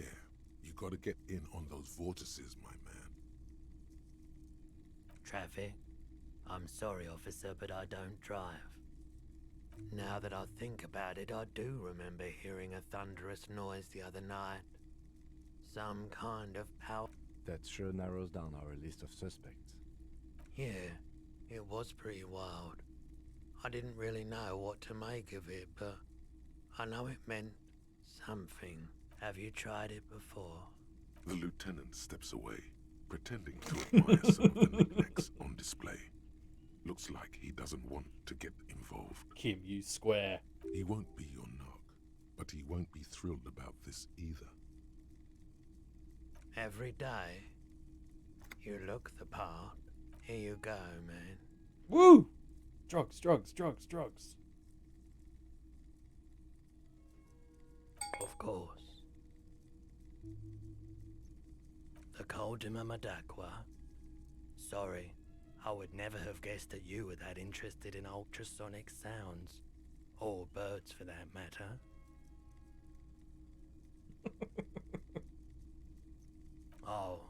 you gotta get in on those vortices, my man. Traffic? I'm sorry, officer, but I don't drive. Now that I think about it, I do remember hearing a thunderous noise the other night. Some kind of power. That sure narrows down our list of suspects. Yeah, it was pretty wild. I didn't really know what to make of it, but I know it meant something. Have you tried it before? The lieutenant steps away, pretending to admire some of the knickknacks on display. Looks like he doesn't want to get involved. Kim, you square. He won't be your knock, but he won't be thrilled about this either. Every day, you look the part. Here you go, man. Woo! Drugs, drugs, drugs, drugs. Of course. The Coldima Madakwa. Sorry, I would never have guessed that you were that interested in ultrasonic sounds. Or birds, for that matter. Oh,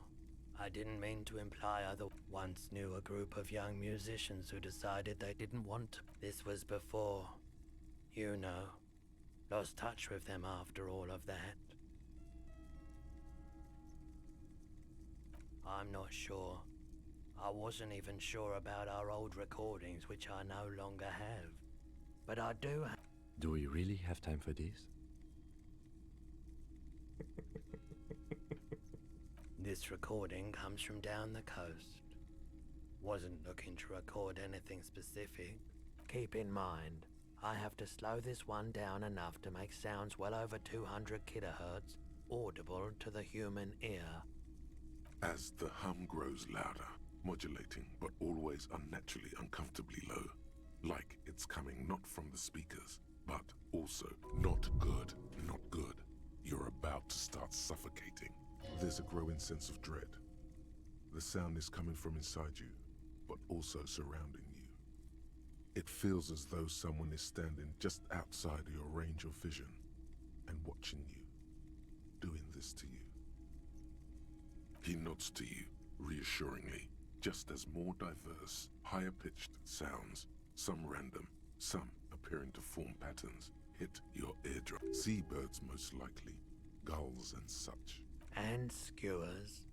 I didn't mean to imply I once knew a group of young musicians who decided they didn't want to. This was before, you know, lost touch with them after all of that. I'm not sure. I wasn't even sure about our old recordings, which I no longer have. But I do have. Do we really have time for this? This recording comes from down the coast. Wasn't looking to record anything specific. Keep in mind, I have to slow this one down enough to make sounds well over 200 kilohertz audible to the human ear. As the hum grows louder, modulating but always unnaturally uncomfortably low, like it's coming not from the speakers, but also not good, not good. You're about to start suffocating. There's a growing sense of dread. The sound is coming from inside you, but also surrounding you. It feels as though someone is standing just outside your range of vision and watching you, doing this to you. He nods to you, reassuringly, just as more diverse, higher-pitched sounds, some random, some appearing to form patterns, hit your eardrum. Seabirds most likely, gulls and such. And skewers,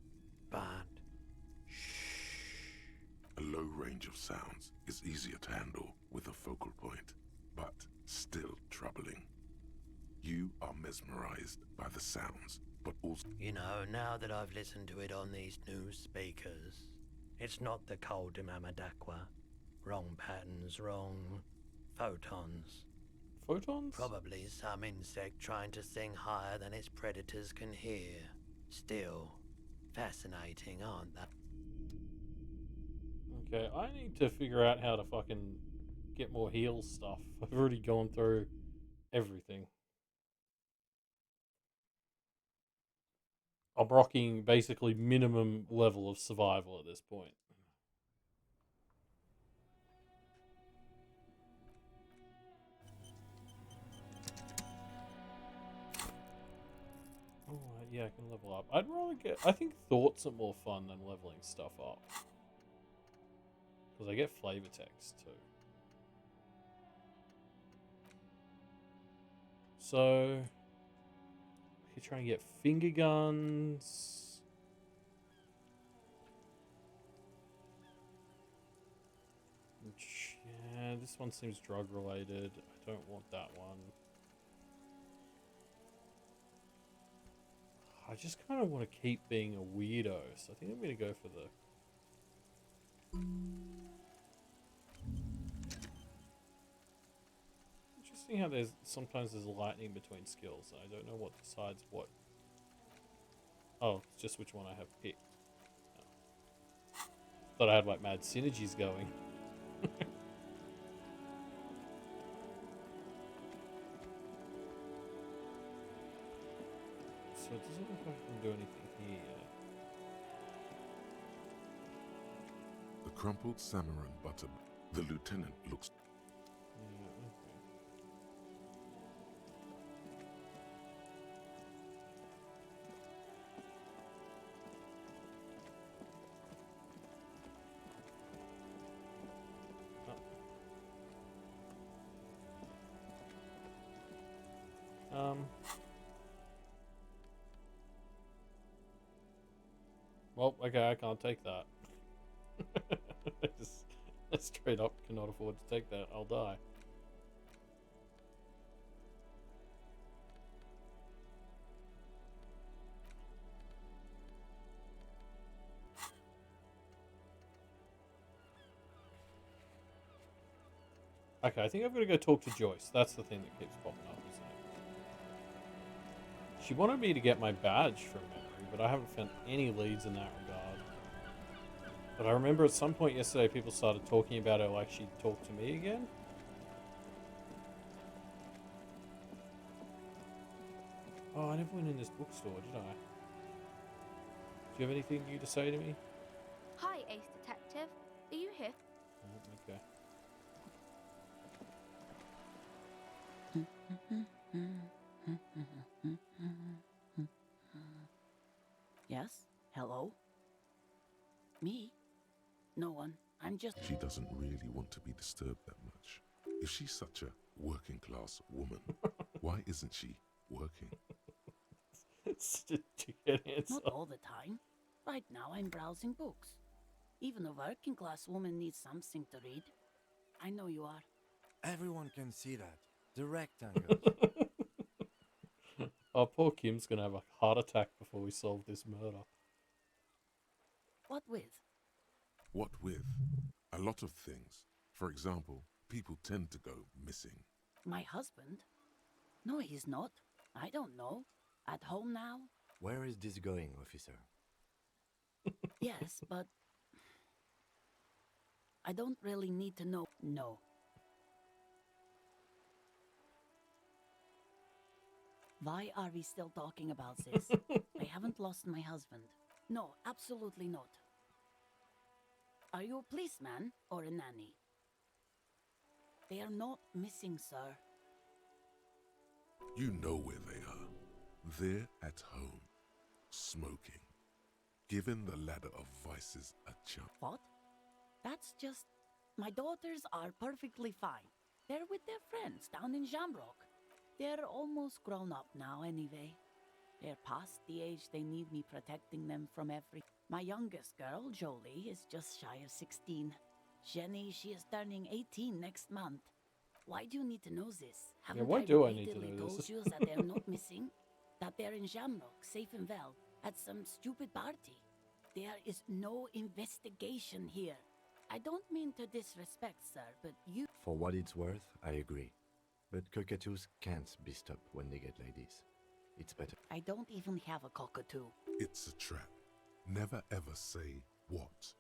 but A low range of sounds is easier to handle with a focal point, but still troubling. You are mesmerized by the sounds, but also... you know, now that I've listened to it on these new speakers, it's not the cold Mamadakwa. Wrong patterns, wrong photons. Photons? Probably some insect trying to sing higher than its predators can hear. Still, fascinating, aren't they? Okay, I need to figure out how to fucking get more heal stuff. I've already gone through everything. I'm rocking basically minimum level of survival at this point. Alright, yeah, I can level up. I'd rather get... I think thoughts are more fun than leveling stuff up. Because I get flavor text too. So... you try and get finger guns. Yeah, this one seems drug related. I don't want that one. I just kind of want to keep being a weirdo, so I think I'm going to go for the... Interesting how sometimes there's lightning between skills. I don't know what decides what. Oh, it's just which one I have picked. Oh. Thought I had like mad synergies going. So it doesn't look like I can do anything here. The crumpled Samaran butter. The lieutenant looks... Yeah, okay. Well, okay, I can't take that. I straight up cannot afford to take that. I'll die. Okay, I think I've got to go talk to Joyce. That's the thing that keeps popping up, isn't it? She wanted me to get my badge from memory, but I haven't found any leads in that regard. But I remember at some point yesterday people started talking about her like she'd talk to me again. Oh, I never went in this bookstore, did I? Do you have anything new to say to me? Hi, Ace Detective. Are you here? Oh, okay. Yes? Hello? really want to be disturbed that much. If she's such a working class woman, why isn't she working? Such a chicken answer. Not all the time. Right now I'm browsing books. Even a working class woman needs something to read. I know you are. Everyone can see that. The rectangles. Oh, poor Kim's gonna have a heart attack before we solve this murder. What with? What with? A lot of things. For example, people tend to go missing. My husband? No, he's not. I don't know. At home now? Where is this going, officer? Yes, but I don't really need to know. No. Why are we still talking about this? I haven't lost my husband. No, absolutely not. Are you a policeman or a nanny? They are not missing, sir. You know where they are. They're at home, smoking, giving the ladder of vices a jump. What? That's just... My daughters are perfectly fine. They're with their friends down in Jamrock. They're almost grown up now anyway. They're past the age they need me protecting them from every... My youngest girl, Jolie, is just shy of 16. Jenny, she is turning 18 next month. Why do you need to know this? Haven't why I do I need to repeatedly know told this? you that they're not missing? That they're in Jamrock, safe and well, at some stupid party. There is no investigation here. I don't mean to disrespect, sir, but you... For what it's worth, I agree. But cockatoos can't be stopped when they get ladies. It's better. I don't even have a cockatoo. It's a trap. Never ever say what.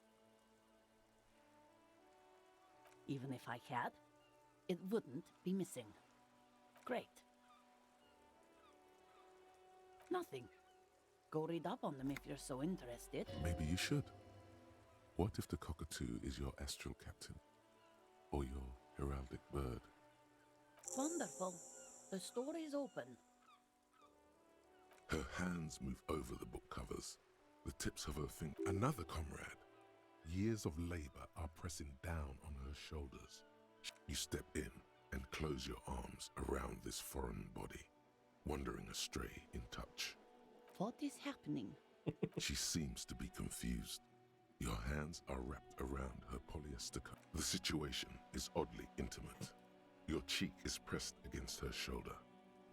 Even if I had, it wouldn't be missing. Great. Nothing. Go read up on them if you're so interested. Maybe you should. What if the cockatoo is your astral captain? Or your heraldic bird? Wonderful. The story's open. Her hands move over the book covers, the tips of her fingers. Another comrade. Years of labor are pressing down on her shoulders. You step in and close your arms around this foreign body, wandering astray in touch. What is happening? She seems to be confused. Your hands are wrapped around her polyester cup. The situation is oddly intimate. Your cheek is pressed against her shoulder.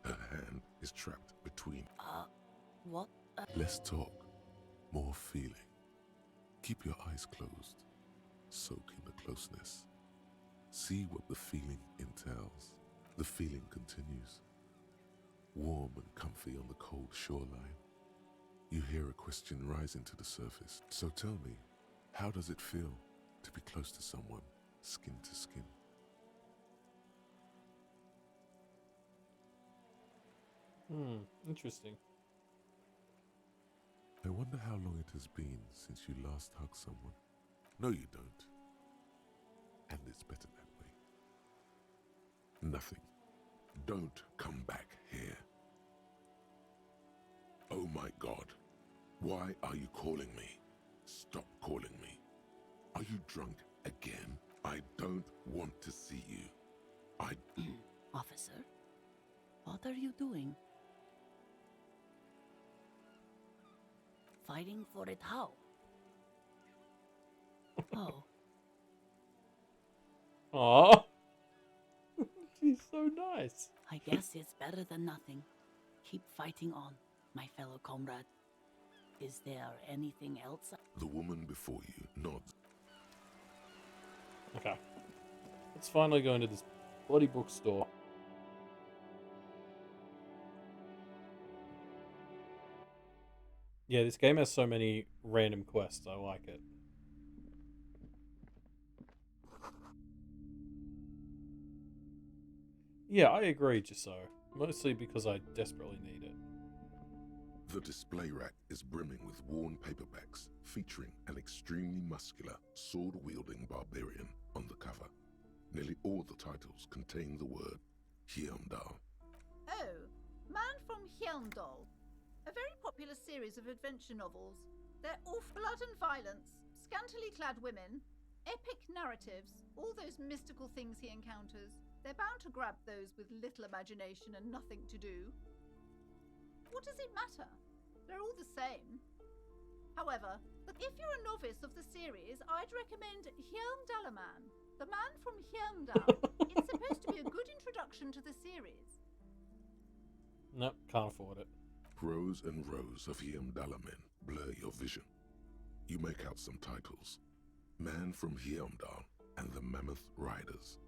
Her hand is trapped between. What? Less talk, more feeling. Keep your eyes closed. Soak in the closeness. See what the feeling entails. The feeling continues. Warm and comfy on the cold shoreline. You hear a question rising to the surface. So tell me, how does it feel to be close to someone, skin to skin? Interesting. I wonder how long it has been since you last hugged someone. No, you don't. And it's better that way. Nothing. Don't come back here. Oh my God. Why are you calling me? Stop calling me. Are you drunk again? I don't want to see you. Officer, what are you doing? Fighting for it how? Oh. Aww. She's so nice. I guess it's better than nothing. Keep fighting on, my fellow comrade. Is there anything else? The woman before you nods. Okay. Let's finally go into this bloody bookstore. Yeah, this game has so many random quests. I like it. Yeah, I agree, Giso. Mostly because I desperately need it. The display rack is brimming with worn paperbacks featuring an extremely muscular, sword-wielding barbarian on the cover. Nearly all the titles contain the word Hyundal. Oh, Man from Hyundal. A very popular series of adventure novels. They're all blood and violence, scantily clad women, epic narratives, all those mystical things he encounters, they're bound to grab those with little imagination and nothing to do. What does it matter? They're all the same. However, if you're a novice of the series, I'd recommend Hjelmdalaman, the man from Hjelmdal. It's supposed to be a good introduction to the series. Nope, can't afford it. Rows and rows of Hjelmdalamen blur your vision. You make out some titles. Man from Hjelmdal and the Mammoth Riders.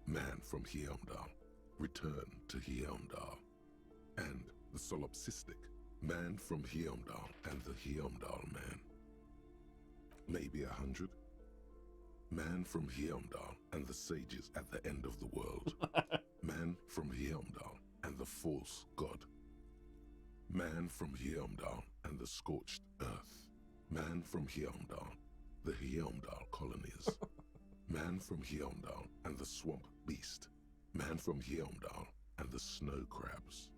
Man from Hjelmdal, Return to Hjelmdal. And the solipsistic Man from Hjelmdal and the Hjelmdal Man. Maybe 100. Man from Hjelmdal and the sages at the end of the world. Man from Hjelmdal and the false god. Man from Hjelmdal and the scorched earth. Man from Hjelmdal, the Hjelmdal colonies. Man from Hjelmdal and the swamp beast. Man from Hjelmdal and the snow crabs.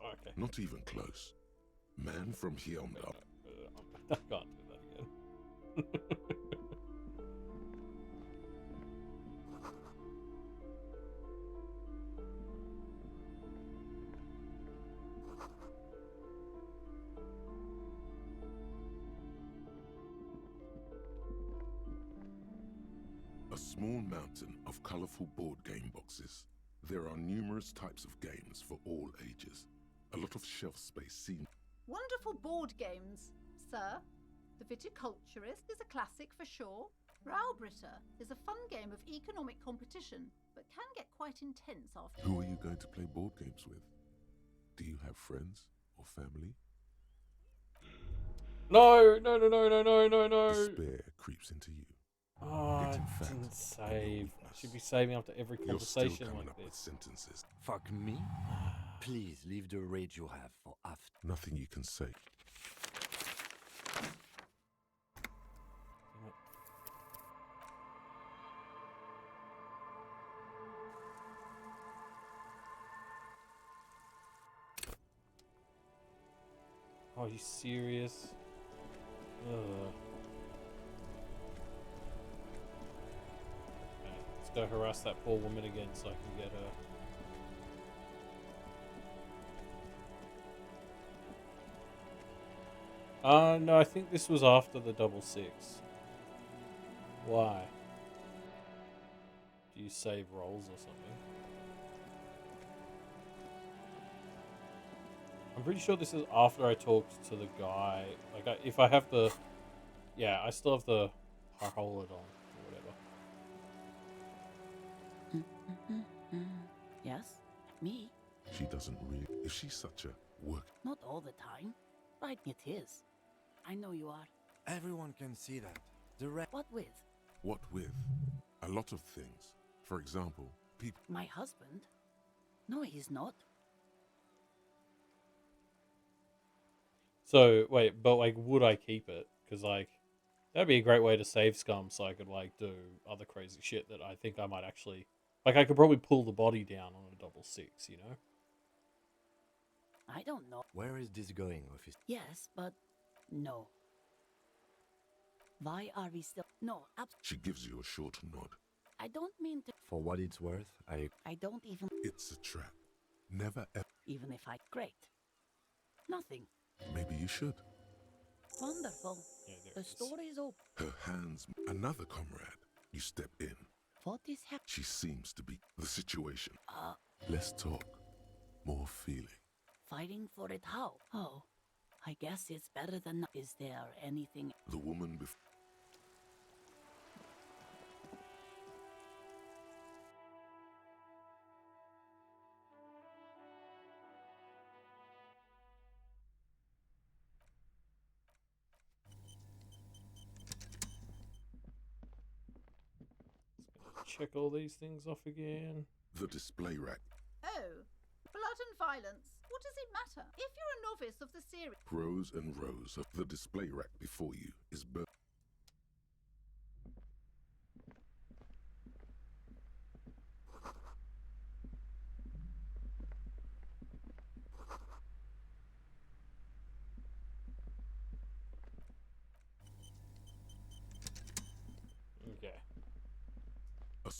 Okay. Not even close. Man from Hjelmdal. I can't do that again. A small mountain of colorful board game boxes. There are numerous types of games for all ages. A lot of shelf space seen. Wonderful board games, sir. The Viticulturist is a classic for sure. Braubritter is a fun game of economic competition, but can get quite intense after. Who are you going to play board games with? Do you have friends or family? No. Despair creeps into you. Oh, I Getting fat didn't on your save. weakness. I should be saving after every You're still conversation coming like up with this. sentences. Fuck me? Please leave the rage you have for after. Nothing you can say. Oh, are you serious? Ugh. Okay, let's go harass that poor woman again so I can get her. No, I think this was after the 666. Why? Do you save rolls or something? I'm pretty sure this is after I talked to the guy. Like, if I have the... Yeah, I still have the Harholid on, or whatever. Yes, me. She doesn't really. If she's such a work. Not all the time. Right, it is. I know you are. Everyone can see that. What with? What with? A lot of things. For example, people. My husband? No, he's not. So, wait, but, like, would I keep it? Because, like, that'd be a great way to save scum so I could, like, do other crazy shit that I think I might actually... Like, I could probably pull the body down on a 666, you know? I don't know. Where is this going, officer? Yes, but no. Why are we still... No, She gives you a short nod. I don't mean to... For what it's worth, I don't even... It's a trap. Never ever. Even if I... Great. Nothing. Maybe you should. Wonderful. Yeah, The story's open. Her hands. Another comrade. You step in. What is happening? She seems to be the situation. Less talk. More feeling. Fighting for it how? Oh, I guess it's better than... Is there anything... The woman before. Check all these things off again. The display rack. Oh, blood and violence. What does it matter? If you're a novice of the series... Rows and rows of the display rack before you is burnt.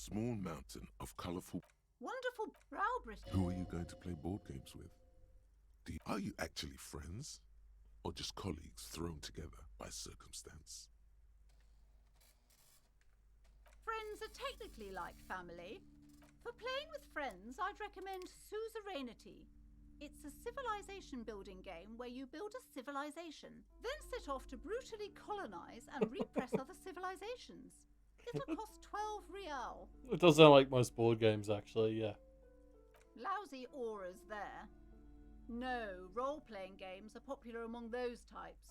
small mountain of colourful. Wonderful Browbrit. Who are you going to play board games with? Are you actually friends? Or just colleagues thrown together by circumstance? Friends are technically like family. For playing with friends, I'd recommend Suzerainty. It's a civilization building game where you build a civilization, then set off to brutally colonize and repress other civilizations. It'll cost 12 real. It does sound like most board games, actually, yeah. Lousy auras there. No, role-playing games are popular among those types.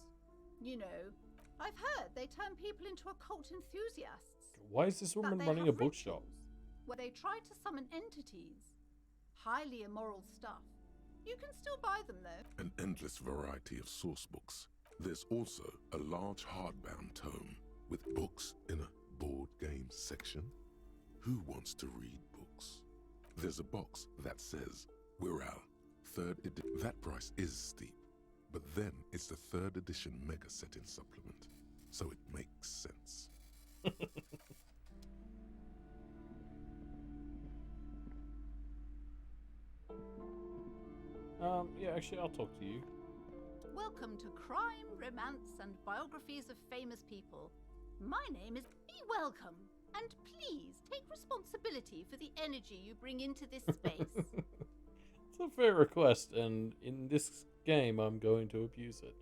You know, I've heard they turn people into occult enthusiasts. Why is this woman That they running a have bookshop? rituals where they try to summon entities. Highly immoral stuff. You can still buy them, though. An endless variety of source books. There's also a large hardbound tome with books in a board game section. Who wants to read books? There's a box that says Wirral, 3rd edition. That price is steep, but then it's the 3rd edition mega set-in supplement, so it makes sense. Yeah, actually, I'll talk to you. Welcome to Crime, Romance, and Biographies of Famous People. My name is... Be welcome, and please take responsibility for the energy you bring into this space. It's a fair request, and in this game, I'm going to abuse it.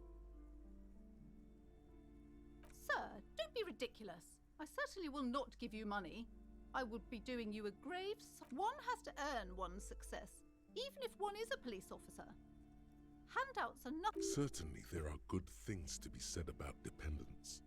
Sir, don't be ridiculous. I certainly will not give you money. I would be doing you a grave... One has to earn one's success, even if one is a police officer. Handouts are not... Certainly there are good things to be said about dependence.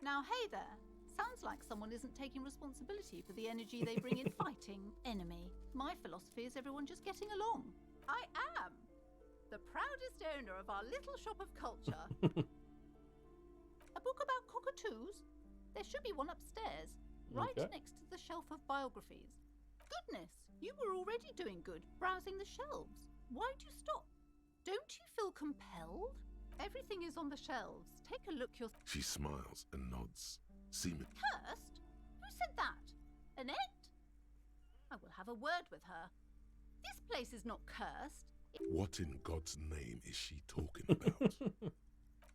Now, hey there. Sounds like someone isn't taking responsibility for the energy they bring in fighting enemy. My philosophy is everyone just getting along. I am the proudest owner of our little shop of culture. A book about cockatoos? There should be one upstairs, right next to the shelf of biographies. Goodness, you were already doing good, browsing the shelves. Why'd you stop? Don't you feel compelled? Everything is on the shelves. Take a look yourself. She smiles and nods, seeming... Cursed? Who said that? Annette? I will have a word with her. This place is not cursed. What in God's name is she talking about?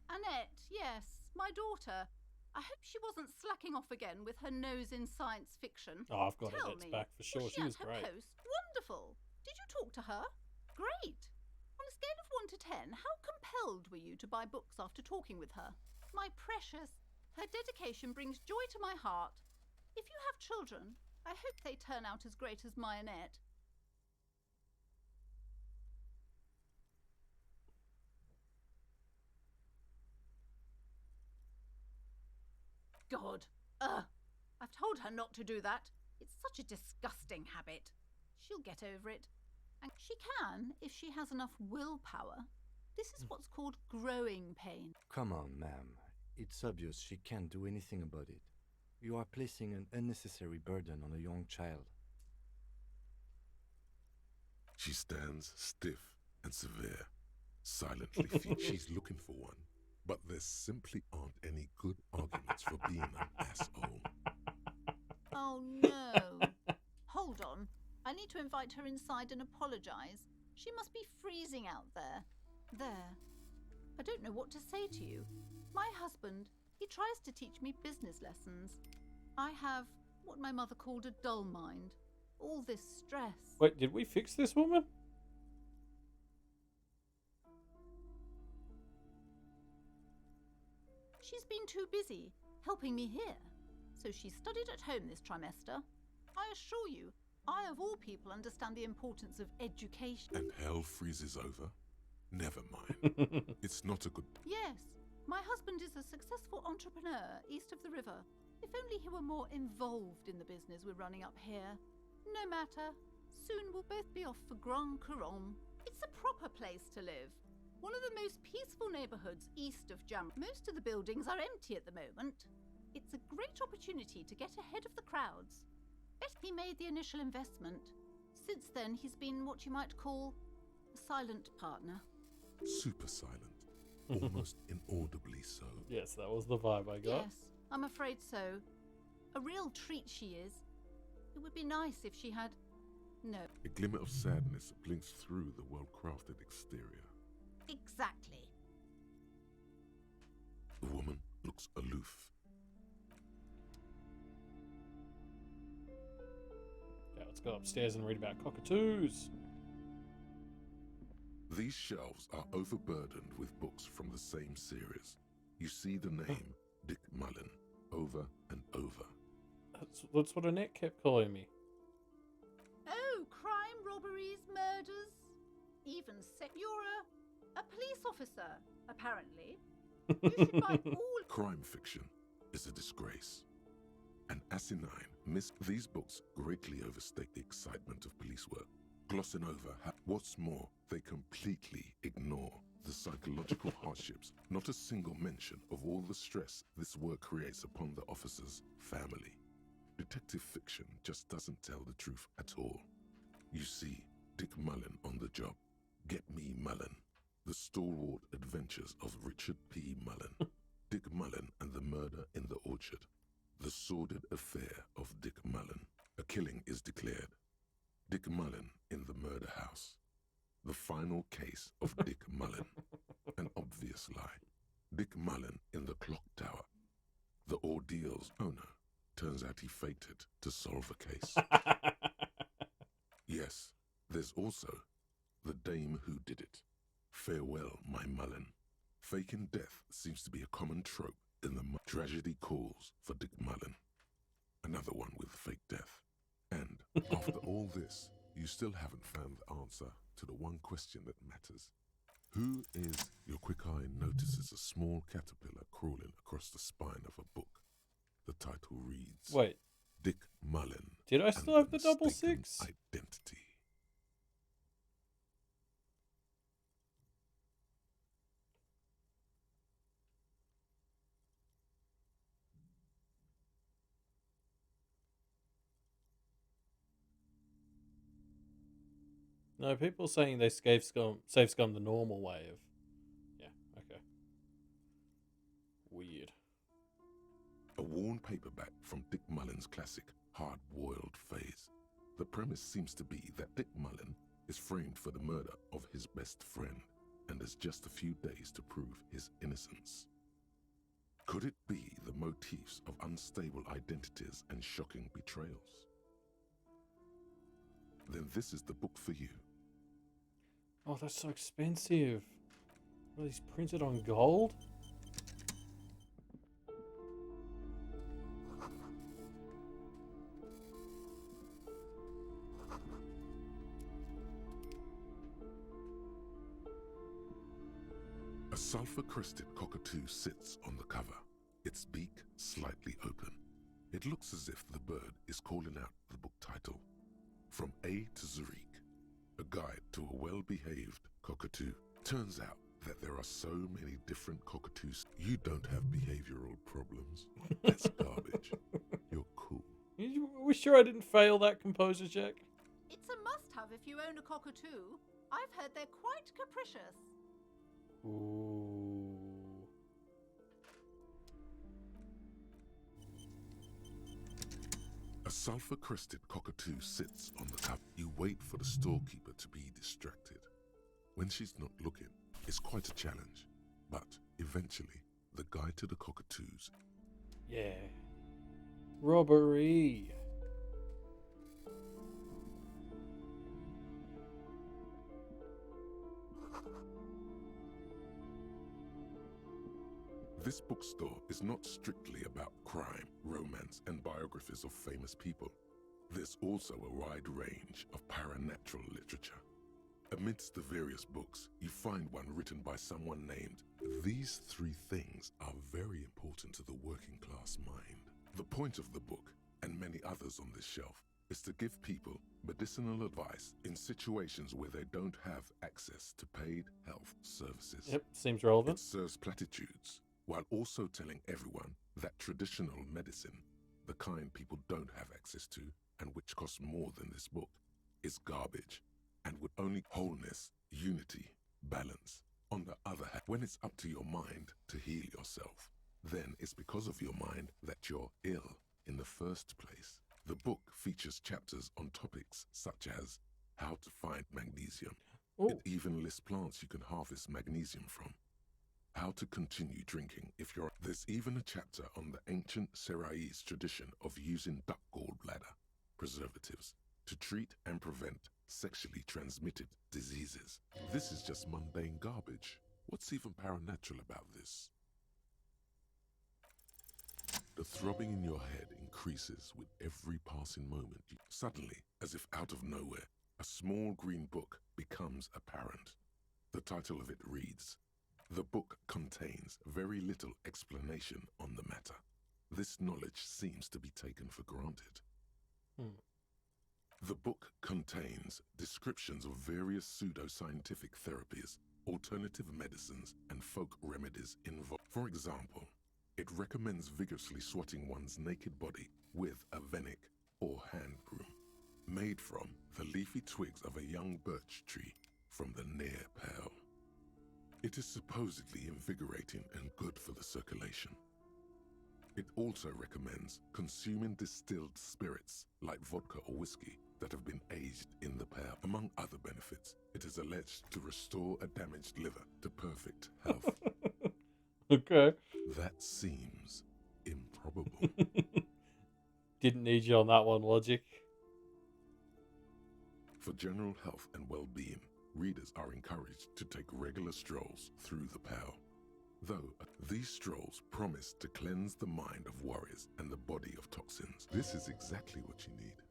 Annette, yes, my daughter. I hope she wasn't slacking off again with her nose in science fiction. Oh, I've got Tell Annette's me, back for sure. She was at her great. Post? Wonderful. Did you talk to her? Great. On a scale of 1 to 10, how compelled were you to buy books after talking with her? My precious, her dedication brings joy to my heart. If you have children, I hope they turn out as great as my Annette. God. I've told her not to do that. It's such a disgusting habit. She'll get over it. And she can, if she has enough willpower. This is what's called growing pain. Come on, ma'am. It's obvious she can't do anything about it. You are placing an unnecessary burden on a young child. She stands stiff and severe, silently she's looking for one. But there simply aren't any good arguments for being an asshole. Oh no. Hold on. I need to invite her inside and apologize. She must be freezing out there. There. I don't know what to say to you. My husband, he tries to teach me business lessons. I have what my mother called a dull mind. All this stress. Wait, did we fix this woman? She's been too busy helping me here, so she studied at home this trimester. I assure you, I of all people understand the importance of education. And hell freezes over? Never mind. It's not a good... Yes, my husband is a successful entrepreneur east of the river. If only he were more involved in the business we're running up here. No matter. Soon we'll both be off for Grand Couronne. It's a proper place to live. One of the most peaceful neighbourhoods east of Jam. Most of the buildings are empty at the moment. It's a great opportunity to get ahead of the crowds. He made the initial investment. Since then, he's been what you might call a silent partner. Super silent. almost inaudibly so. Yes, that was the vibe I got. Yes, I'm afraid so. A real treat she is. It would be nice if she had... No. A glimmer of sadness blinks through the well-crafted exterior. Exactly. The woman looks aloof. Okay, let's go upstairs and read about cockatoos. These shelves are overburdened with books from the same series. You see the name Dick Mullen over and over. That's what Annette kept calling me. Oh, crime, robberies, murders, even sex. You're a police officer, apparently. You should buy all... Crime fiction is a disgrace. An asinine these books greatly overstate the excitement of police work, glossing over what's more, they completely ignore the psychological hardships, not a single mention of all the stress this work creates upon the officer's family. Detective fiction just doesn't tell the truth at all. You see Dick Mullen on the job. Get me Mullen. The stalwart adventures of Richard P. Mullen. Dick Mullen and the murder in the orchard. The sordid affair of Dick Mullen. A killing is declared. Dick Mullen in the murder house. The final case of Dick Mullen. An obvious lie. Dick Mullen in the clock tower. The ordeal's owner. Turns out he faked it to solve a case. Yes, there's also the dame who did it. Farewell, my Mullen. Faking death seems to be a common trope in the tragedy calls for Dick Mullen. Another one with fake death. And after all this, you still haven't found the answer to the one question that matters. Who is... Your quick eye notices a small caterpillar crawling across the spine of a book. The title reads... Wait. Dick Mullen. Did I still have the double six? Identity. No, people saying they save scum the normal way of... Yeah, okay. Weird. A worn paperback from Dick Mullen's classic hard-boiled phase. The premise seems to be that Dick Mullen is framed for the murder of his best friend and has just a few days to prove his innocence. Could it be the motifs of unstable identities and shocking betrayals? Then this is the book for you. Oh, that's so expensive. Are these printed on gold? A sulphur-crested cockatoo sits on the cover, its beak slightly open. It looks as if the bird is calling out the book title, From A to Zurich, a guide to a well-behaved cockatoo. Turns out that there are so many different cockatoos. You don't have behavioral problems. That's garbage. You're cool. Are we sure I didn't fail that composer check? It's a must-have if you own a cockatoo. I've heard they're quite capricious. Ooh. A sulphur-crested cockatoo sits on the cup. You wait for the storekeeper to be distracted. When she's not looking, it's quite a challenge. But eventually, the guide to the cockatoos... Yeah. Robbery. This bookstore is not strictly about crime, romance, and biographies of famous people. There's also a wide range of paranatural literature. Amidst the various books, you find one written by someone named. These three things are very important to the working class mind. The point of the book, and many others on this shelf, is to give people medicinal advice in situations where they don't have access to paid health services. Yep, seems relevant. It serves platitudes, while also telling everyone that traditional medicine, the kind people don't have access to and which costs more than this book, is garbage and would only wholeness, unity, balance, On the other hand, when it's up to your mind to heal yourself, then it's because of your mind that you're ill in the first place. The book features chapters on topics such as how to find magnesium. It even lists plants you can harvest magnesium from. How to continue drinking if you're... There's even a chapter on the ancient Seraïs tradition of using duck gallbladder preservatives to treat and prevent sexually transmitted diseases. This is just mundane garbage. What's even paranatural about this? The throbbing in your head increases with every passing moment. Suddenly, as if out of nowhere, a small green book becomes apparent. The title of it reads, "The book contains very little explanation on the matter. This knowledge seems to be taken for granted." The book contains descriptions of various pseudoscientific therapies, alternative medicines, and folk remedies involved. For example, it recommends vigorously swatting one's naked body with a venik or hand broom, made from the leafy twigs of a young birch tree from the near Pale. It is supposedly invigorating and good for the circulation. It also recommends consuming distilled spirits like vodka or whiskey that have been aged in the Pale. Among other benefits, it is alleged to restore a damaged liver to perfect health. Okay. That seems improbable. Didn't need you on that one, Logic. For general health and well-being, readers are encouraged to take regular strolls through the Pale. Though these strolls promise to cleanse the mind of worries and the body of toxins. This is exactly what you need.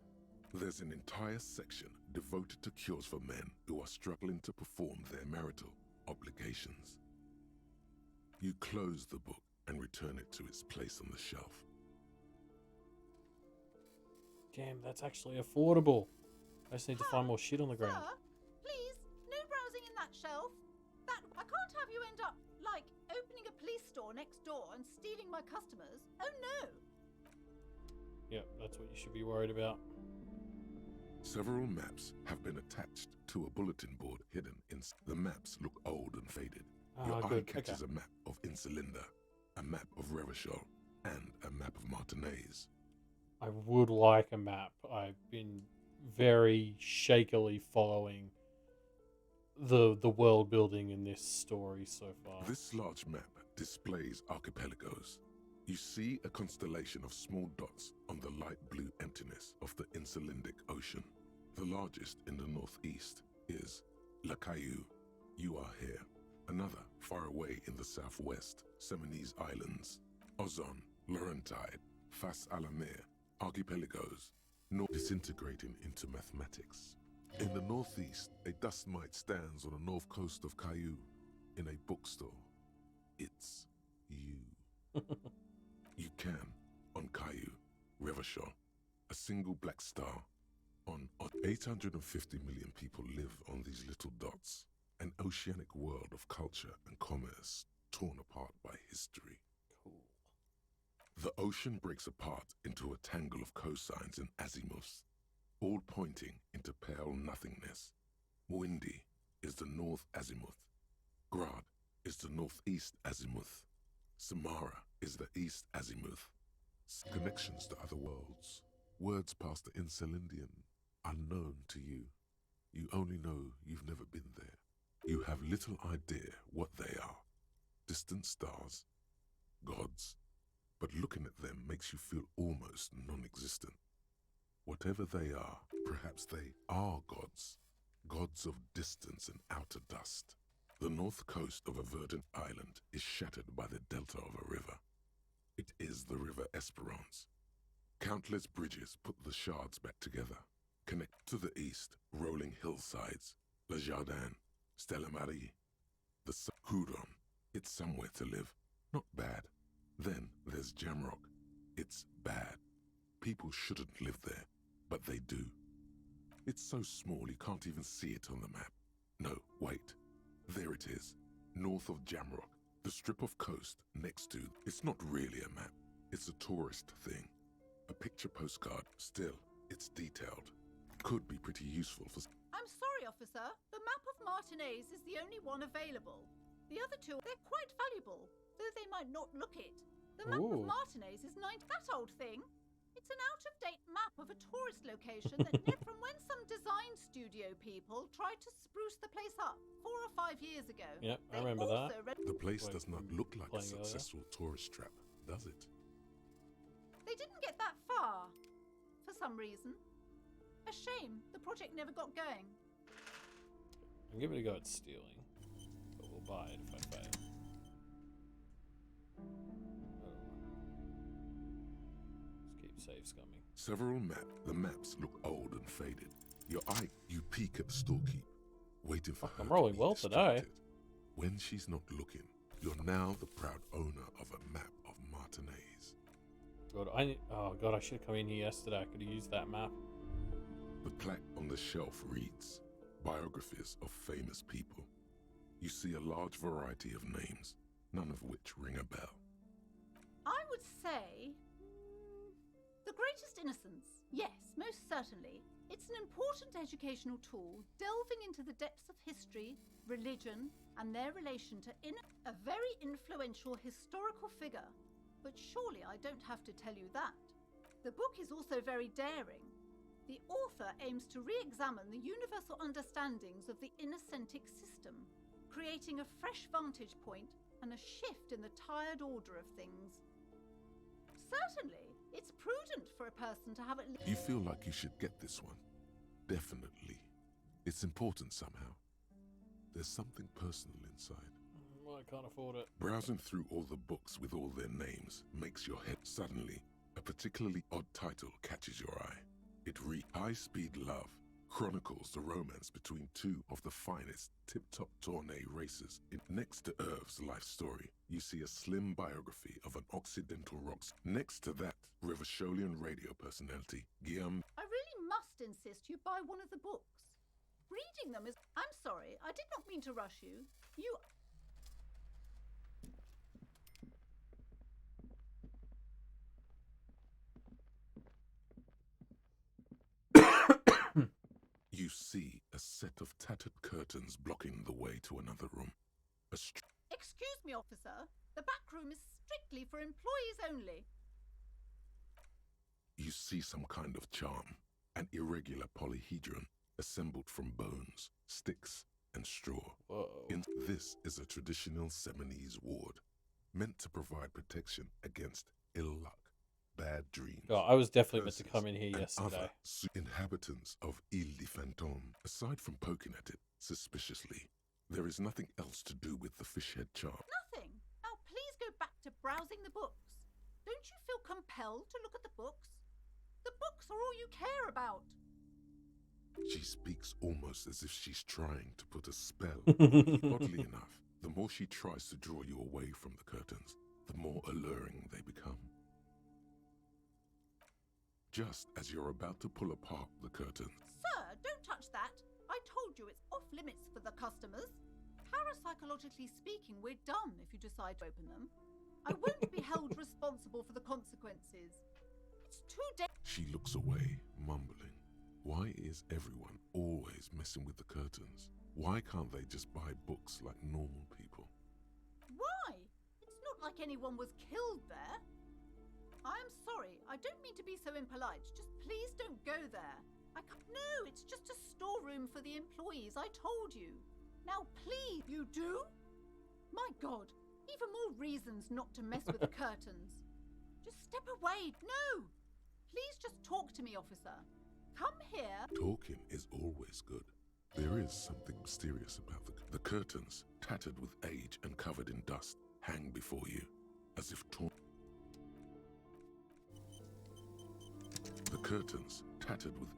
There's an entire section devoted to cures for men who are struggling to perform their marital obligations. You close the book and return it to its place on the shelf. Damn, that's actually affordable. I just need to find more shit on the ground. Sir, please, no browsing in that shelf. I can't have you end up, like, opening a police store next door and stealing my customers. Oh no! Yep, that's what you should be worried about. Several maps have been attached to a bulletin board hidden in... The maps look old and faded. Your eye catches a map of Insulinda, a map of Revachol, and a map of Martinez. I would like a map. I've been very shakily following the world building in this story so far. This large map displays archipelagos. You see a constellation of small dots on the light blue emptiness of the Insulindic Ocean. The largest in the northeast is La Caillou. You are here. Another far away in the southwest, Seminese Islands, Ozon, Laurentide, Fas a la Mer, archipelagos, disintegrating into mathematics. In the northeast, a dust mite stands on the north coast of Caillou in a bookstore. It's you. You can, on Caillou, Revachol, a single black star. On 850 million people live on these little dots, an oceanic world of culture and commerce torn apart by history. Cool. The ocean breaks apart into a tangle of cosines and azimuths, all pointing into pale nothingness. Windy is the north azimuth. Grad is the northeast azimuth. Samara is the east azimuth. Connections to other worlds. Words past the Insulindian, unknown to you. You only know you've never been there. You have little idea what they are. Distant stars, gods, but looking at them makes you feel almost non-existent. Whatever they are, perhaps they are gods. Gods of distance and outer dust. The north coast of a verdant island is shattered by the delta of a river. It is the river Esperance. Countless bridges put the shards back together. Connect to the east, rolling hillsides, Le Jardin, Stella Marie, the Hudon. It's somewhere to live. Not bad. Then there's Jamrock. It's bad. People shouldn't live there, but they do. It's so small you can't even see it on the map. No, wait. There it is, north of Jamrock. The strip of coast next to... It's not really a map. It's a tourist thing. A picture postcard. Still, it's detailed. Could be pretty useful for... I'm sorry, officer. The map of Martinez is the only one available. The other two, they're quite valuable, though they might not look it. The map of Ooh. Martinez is that old thing. It's an out-of-date map of a tourist location that from when some design studio people tried to spruce the place up 4 or 5 years ago. Yep, I They remember that. also The place Wait, does not look like a playing earlier. successful tourist trap, does it? They didn't get that far, for some reason. A shame the project never got going. I'm giving it a go at stealing, but we'll buy it if I fail. Let's keep saves coming. Several the maps look old and faded. You peek at the storekeep, waiting for her I'm to rolling be well today. distracted. When she's not looking, you're now the proud owner of a map of Martinez. God, I should have come in here yesterday. I could have used that map. The plaque on the shelf reads, "Biographies of famous people." You see a large variety of names, none of which ring a bell. I would say The Greatest Innocence. Yes, most certainly. It's an important educational tool, delving into the depths of history, religion, and their relation to a very influential historical figure. But surely I don't have to tell you that. The book is also very daring. The author aims to re-examine the universal understandings of the Innocentic system, creating a fresh vantage point and a shift in the tired order of things. Certainly, it's prudent for a person to have at least... You feel like you should get this one. Definitely. It's important somehow. There's something personal inside. I can't afford it. Browsing through all the books with all their names makes your head suddenly. A particularly odd title catches your eye. It reads High Speed Love, chronicles the romance between two of the finest tip-top tourney racers. Next to Irv's life story, you see a slim biography of an Occidental rocks. Next to that, Rivasholian radio personality, Guillaume. I really must insist you buy one of the books. Reading them is... I'm sorry, I did not mean to rush you. You... You see a set of tattered curtains blocking the way to another room. Excuse me, officer. The back room is strictly for employees only. You see some kind of charm, an irregular polyhedron assembled from bones, sticks, and straw. This is a traditional Seminese ward, meant to provide protection against ill luck, bad dreams. God, I was definitely meant to come in here yesterday. Other inhabitants of Ile de Fantôme. Aside from poking at it suspiciously, there is nothing else to do with the fishhead charm. Nothing. Now please go back to browsing the books. Don't you feel compelled to look at the books? The books are all you care about. She speaks almost as if she's trying to put a spell. Oddly enough, the more she tries to draw you away from the curtains, the more alluring they become. Just as you're about to pull apart the curtain. Sir, don't touch that. I told you it's off limits for the customers. Parapsychologically speaking, we're done if you decide to open them. I won't be held responsible for the consequences. It's too She looks away, mumbling. Why is everyone always messing with the curtains? Why can't they just buy books like normal people? Why? It's not like anyone was killed there. I'm sorry, I don't mean to be so impolite. Just please don't go there. No, it's just a storeroom for the employees, I told you. Now please, you do? My God, even more reasons not to mess with the curtains. Just step away, no! Please just talk to me, officer. Come here. Talking is always good. There is something mysterious about the curtains, tattered with age and covered in dust, hang before you, as if torn. The curtains, tattered with...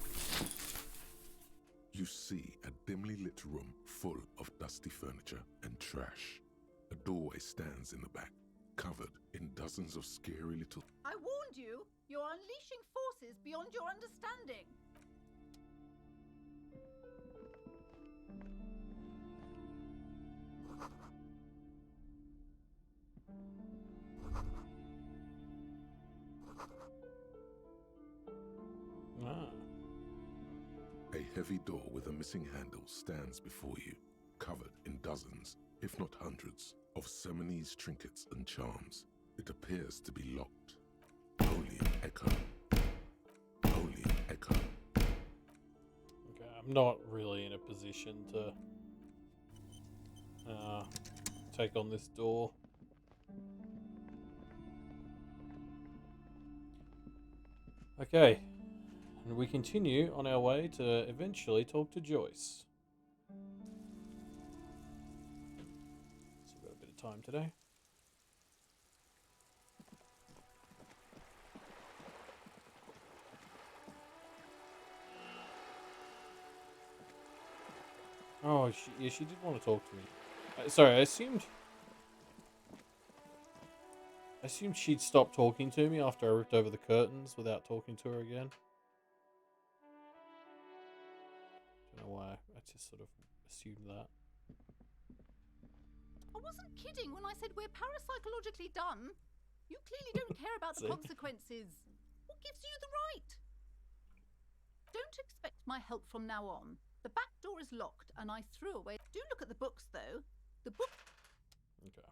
You see a dimly lit room full of dusty furniture and trash. A doorway stands in the back, covered in dozens of scary little... I warned you. You're unleashing forces beyond your understanding. A heavy door with a missing handle stands before you, covered in dozens, if not hundreds, of Seminoese trinkets and charms. It appears to be locked. Holy echo. Holy echo. Okay, I'm not really in a position to take on this door. Okay, and we continue on our way to eventually talk to Joyce. So we've got a bit of time today. Oh, she did want to talk to me. Sorry, I assumed she'd stop talking to me after I ripped over the curtains without talking to her again. Don't know why. I just sort of assumed that. I wasn't kidding when I said we're parapsychologically done. You clearly don't care about the consequences. What gives you the right? Don't expect my help from now on. The back door is locked and I threw away. Do look at the books though. The book. Okay.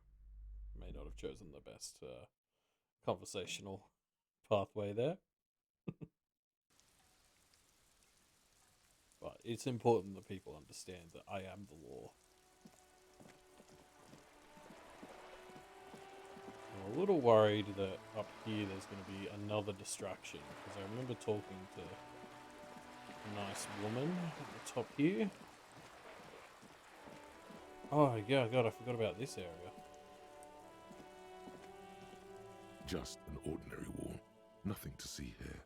May not have chosen the best conversational pathway there. But it's important that people understand that I am the law. I'm a little worried that up here there's going to be another distraction, because I remember talking to a nice woman at the top here. Oh yeah, God, I forgot about this area. Just an ordinary wall. Nothing to see here.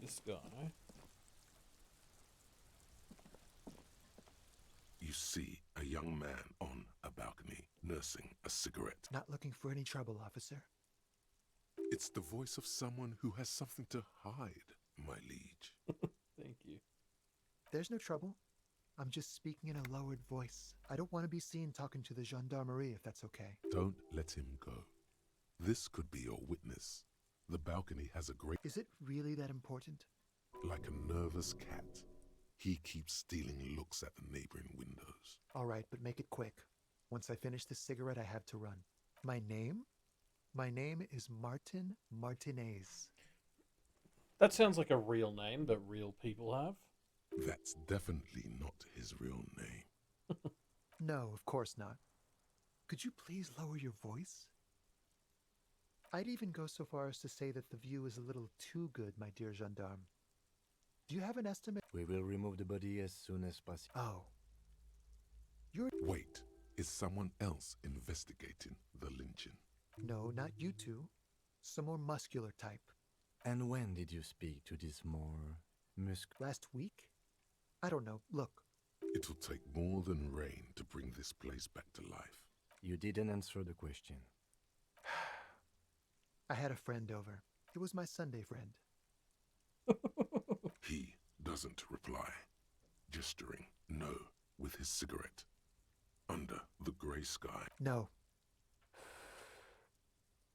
This guy. You see a young man on a balcony nursing a cigarette. Not looking for any trouble, officer. It's the voice of someone who has something to hide, my liege. Thank you. There's no trouble. I'm just speaking in a lowered voice. I don't want to be seen talking to the gendarmerie, if that's okay. Don't let him go. This could be your witness. The balcony has a great... Is it really that important? Like a nervous cat. He keeps stealing looks at the neighboring windows. All right, but make it quick. Once I finish this cigarette, I have to run. My name? My name is Martin Martinez. That sounds like a real name that real people have. That's definitely not his real name. No, of course not. Could you please lower your voice? I'd even go so far as to say that the view is a little too good, my dear gendarme. Do you have an estimate? We will remove the body as soon as possible. Oh. You're... Wait, is someone else investigating the lynching? No, not you two. Some more muscular type. And when did you speak to this more Last week? I don't know. Look. It'll take more than rain to bring this place back to life. You didn't answer the question. I had a friend over. It was my Sunday friend. He doesn't reply, gesturing no with his cigarette. Under the grey sky. No.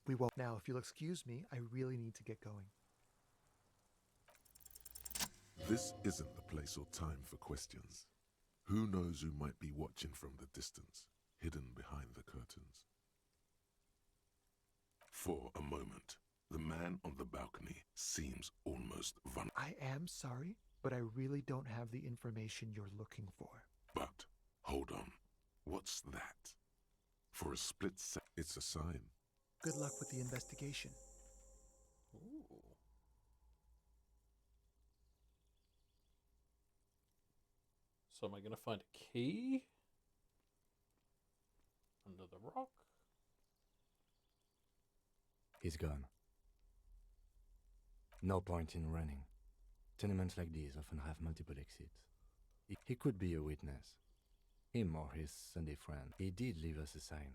We won't. Now, if you'll excuse me, I really need to get going. This isn't the place or time for questions. Who knows who might be watching from the distance, hidden behind the curtains? For a moment, the man on the balcony seems almost vulnerable. I am sorry, but I really don't have the information you're looking for. But, hold on. What's that? For a split second, it's a sign. Good luck with the investigation. Ooh. So am I going to find a key? Under the rock? He's gone. No point in running. Tenements like these often have multiple exits. He could be a witness. Him or his Sunday friend. He did leave us a sign.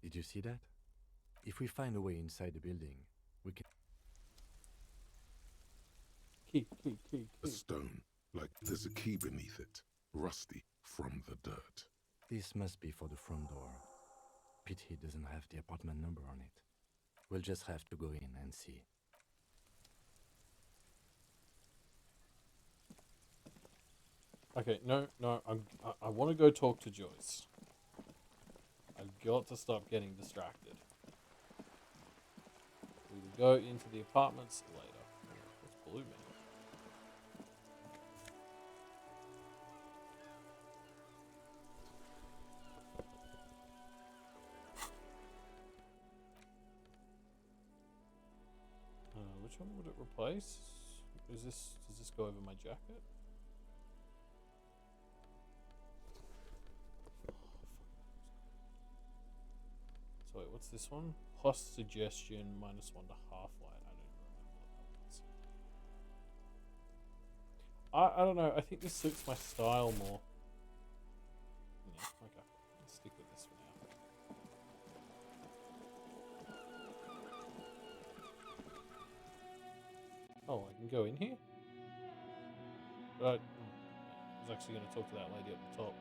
Did you see that? If we find a way inside the building, we can... Key. A stone, like there's a key beneath it, rusty from the dirt. This must be for the front door. Pity doesn't have the apartment number on it. We'll just have to go in and see. Okay, no, I want to go talk to Joyce. I've got to stop getting distracted. We will go into the apartments later. What's blue mean? Which one would it replace? Does this go over my jacket? So wait, what's this one? Plus suggestion, -1 to half light. I don't even remember what that was. I don't know. I think this suits my style more. Yeah, okay. Let's stick with this for now. Oh, I can go in here? But I was actually going to talk to that lady up the top.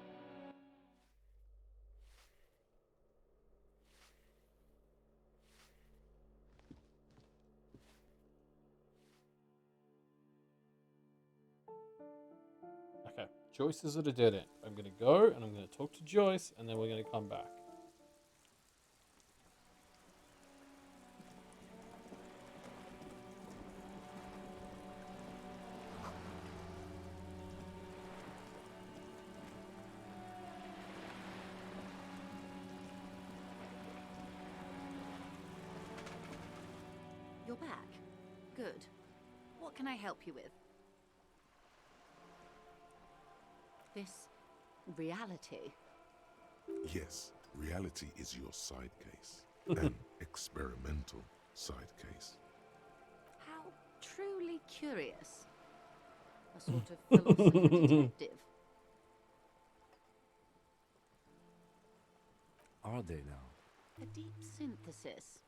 Okay, Joyce is at a dead end. I'm going to go and I'm going to talk to Joyce and then we're going to come back. You're back. Good. What can I help you with? This reality. Yes, reality is your side case. An experimental side case. How truly curious. A sort of philosopher detective. Are they now? A deep synthesis.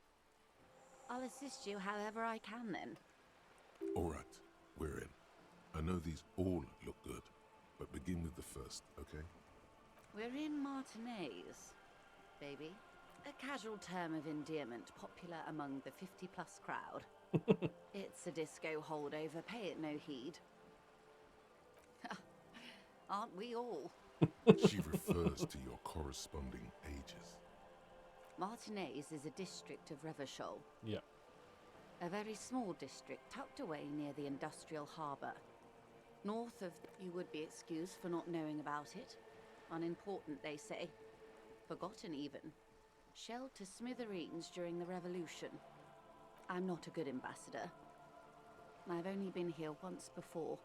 I'll assist you however I can then. All right, we're in. I know these all look good, but begin with the first, okay? We're in Martinez, baby. A casual term of endearment popular among the 50-plus crowd. It's a disco holdover, pay it no heed. Aren't we all? She refers to your corresponding ages. Martinez is a district of Revachol. Yeah. A very small district tucked away near the industrial harbour. North of, you would be excused for not knowing about it. Unimportant, they say. Forgotten, even. Shelled to smithereens during the revolution. I'm not a good ambassador. I've only been here once before.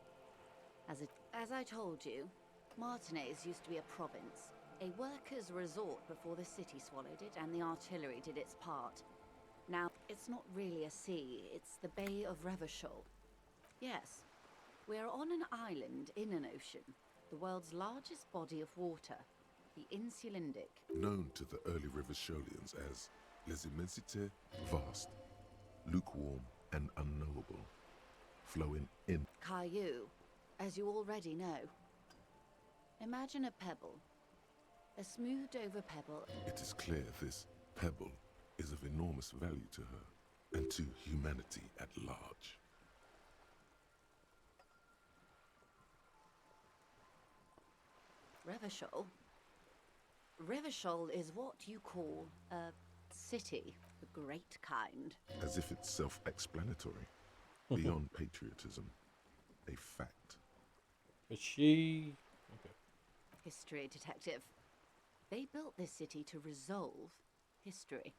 As I told you, Martinez used to be a province. A workers' resort before the city swallowed it and the artillery did its part. Now, it's not really a sea, it's the Bay of Revachol. Yes, we're on an island in an ocean, the world's largest body of water, the Insulindic. Known to the early Revacholians as Les Immensités Vast, lukewarm and unknowable, flowing in. Caillou, as you already know. Imagine a pebble. A smoothed-over pebble. It is clear this pebble is of enormous value to her and to humanity at large. Revachol? Revachol is what you call a city, the great kind. As if it's self-explanatory, beyond patriotism, a fact. But she... Okay. History detective. They built this city to resolve history.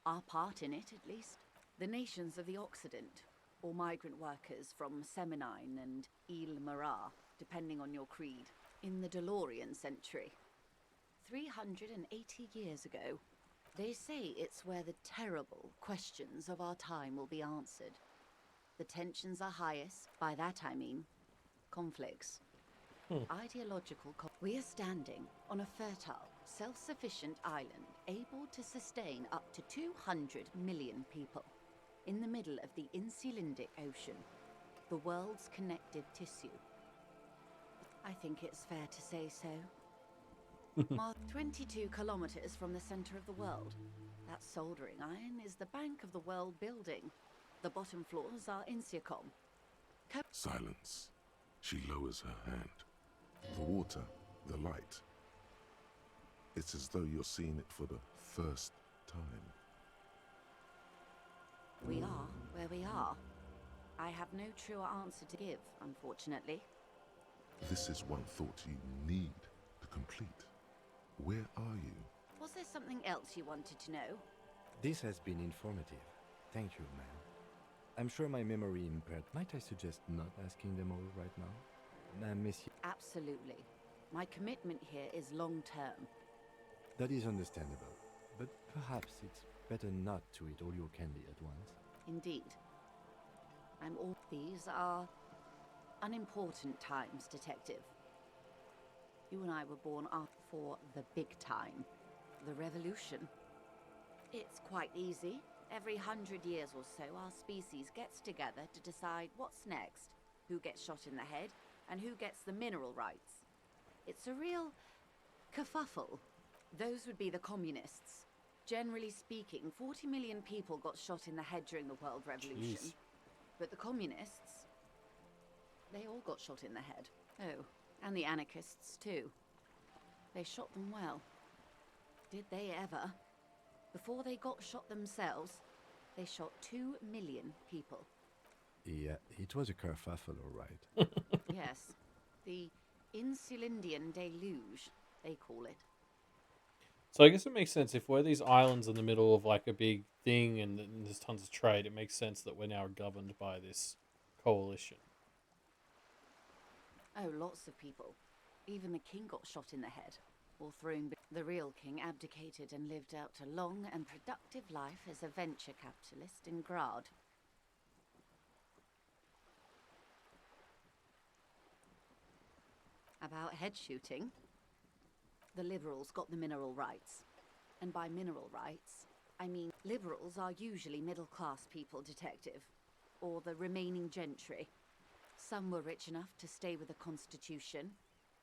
Our part in it, at least. The nations of the Occident, or migrant workers from Seminine and Ile-Marat, depending on your creed, in the DeLorean century. 380 years ago. They say it's where the terrible questions of our time will be answered. The tensions are highest, by that I mean conflicts. Ideological we are standing on a fertile, self-sufficient island able to sustain up to 200 million people in the middle of the Insulindic Ocean, the world's connective tissue. I think it's fair to say so. More 22 kilometers from the center of the world. That soldering iron is the bank of the world building. The bottom floors are Insiacom. Silence. She lowers her hand. The water, the light. It's as though you're seeing it for the first time. We are where we are. I have no truer answer to give, unfortunately. This is one thought you need to complete. Where are you? Was there something else you wanted to know? This has been informative. Thank you, ma'am. I'm sure my memory impaired. Might I suggest not asking them all right now? Monsieur. Absolutely. My commitment here is long-term. That is understandable, but perhaps it's better not to eat all your candy at once. Indeed. These are unimportant times, Detective. You and I were born up for the big time, the revolution. It's quite easy. Every 100 years or so, our species gets together to decide what's next, who gets shot in the head, and who gets the mineral rights. It's a real kerfuffle. Those would be the communists. Generally speaking, 40 million people got shot in the head during the World Revolution. Jeez. But the communists, they all got shot in the head. Oh, and the anarchists too. They shot them well. Did they ever? Before they got shot themselves, they shot 2 million people. Yeah, it was a kerfuffle, all right. Yes, the Insulindian deluge, they call it. So I guess it makes sense if we're these islands in the middle of like a big thing and there's tons of trade. It makes sense that we're now governed by this coalition. Oh, lots of people. Even the king got shot in the head. Or thrown. The real king abdicated and lived out a long and productive life as a venture capitalist in Grad. About head shooting, the liberals got the mineral rights. And by mineral rights, I mean liberals are usually middle-class people, Detective. Or the remaining gentry. Some were rich enough to stay with the Constitution,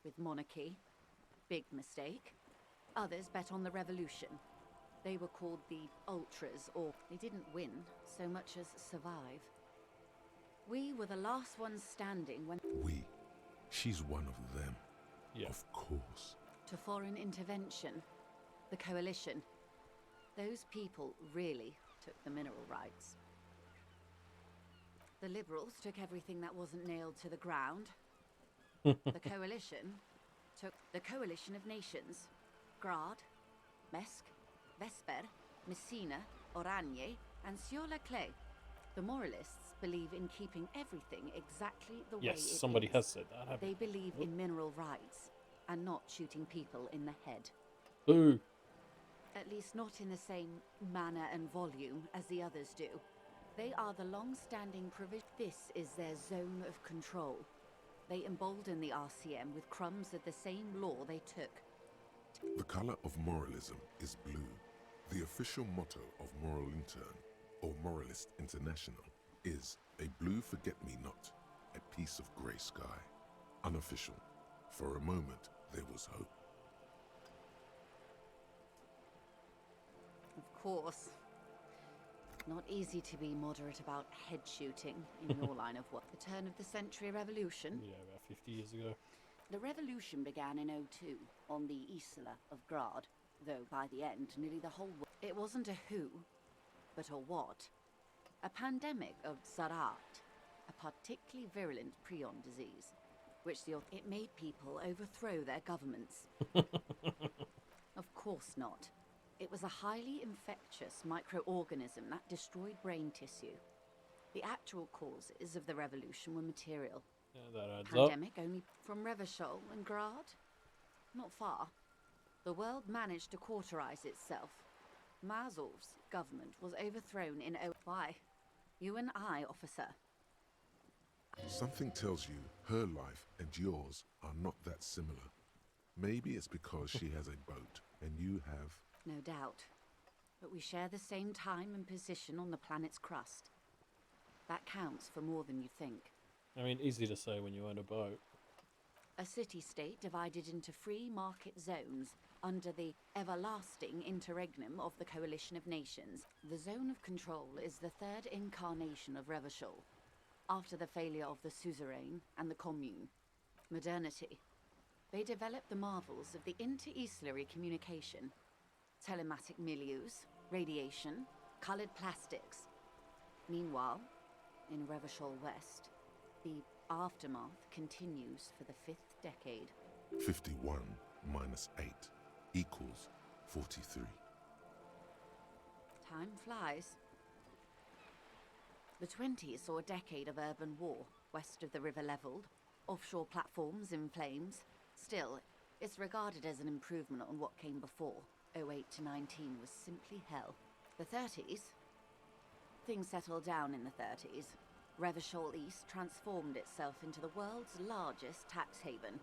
with monarchy. Big mistake. Others bet on the revolution. They were called the Ultras, or they didn't win so much as survive. We were the last ones standing when... We. She's one of them. Yeah. Of course. To foreign intervention. The coalition. Those people really took the mineral rights. The liberals took everything that wasn't nailed to the ground. The coalition took the coalition of nations. Grad, Mesk, Vesper, Messina, Oranje, and Sur-la-Clay. The moralists believe in keeping everything exactly the way it is. Yes, somebody has said that. They believe in mineral rights and not shooting people in the head. Boo. At least not in the same manner and volume as the others do. They are the long-standing provision. This is their zone of control. They embolden the RCM with crumbs of the same law they took. The color of moralism is blue. The official motto of Moral Intern, or Moralist International, is a blue forget-me-not, a piece of grey sky. Unofficial. For a moment, there was hope. Of course. Not easy to be moderate about head shooting in your line of work. The turn of the century revolution. Yeah, about 50 years ago. The revolution began in '02 on the Isla of Grad, though by the end, nearly the whole world. It wasn't a who, but a what. A pandemic of Zarat, a particularly virulent prion disease, which it made people overthrow their governments. Of course not. It was a highly infectious microorganism that destroyed brain tissue. The actual causes of the revolution were material. Yeah, that adds Pandemic only from Revachol and Grad? Not far. The world managed to cauterize itself. Mazov's government was overthrown in why? You and I, officer. Something tells you her life and yours are not that similar. Maybe it's because she has a boat and you have... No doubt. But we share the same time and position on the planet's crust. That counts for more than you think. I mean, easy to say when you own a boat. A city-state divided into free market zones under the everlasting interregnum of the Coalition of Nations. The Zone of Control is the third incarnation of Revachol, after the failure of the Suzerain and the Commune. Modernity. They developed the marvels of the inter-easlary communication, telematic milieus, radiation, colored plastics. Meanwhile, in Revachol West, the aftermath continues for the 5th decade. 51 minus 8 equals 43. Time flies. The 20s saw a decade of urban war, west of the river leveled, offshore platforms in flames. Still, it's regarded as an improvement on what came before. 08 to 19 was simply hell. The 30s? Things settled down in the 30s. Revachol East transformed itself into the world's largest tax haven,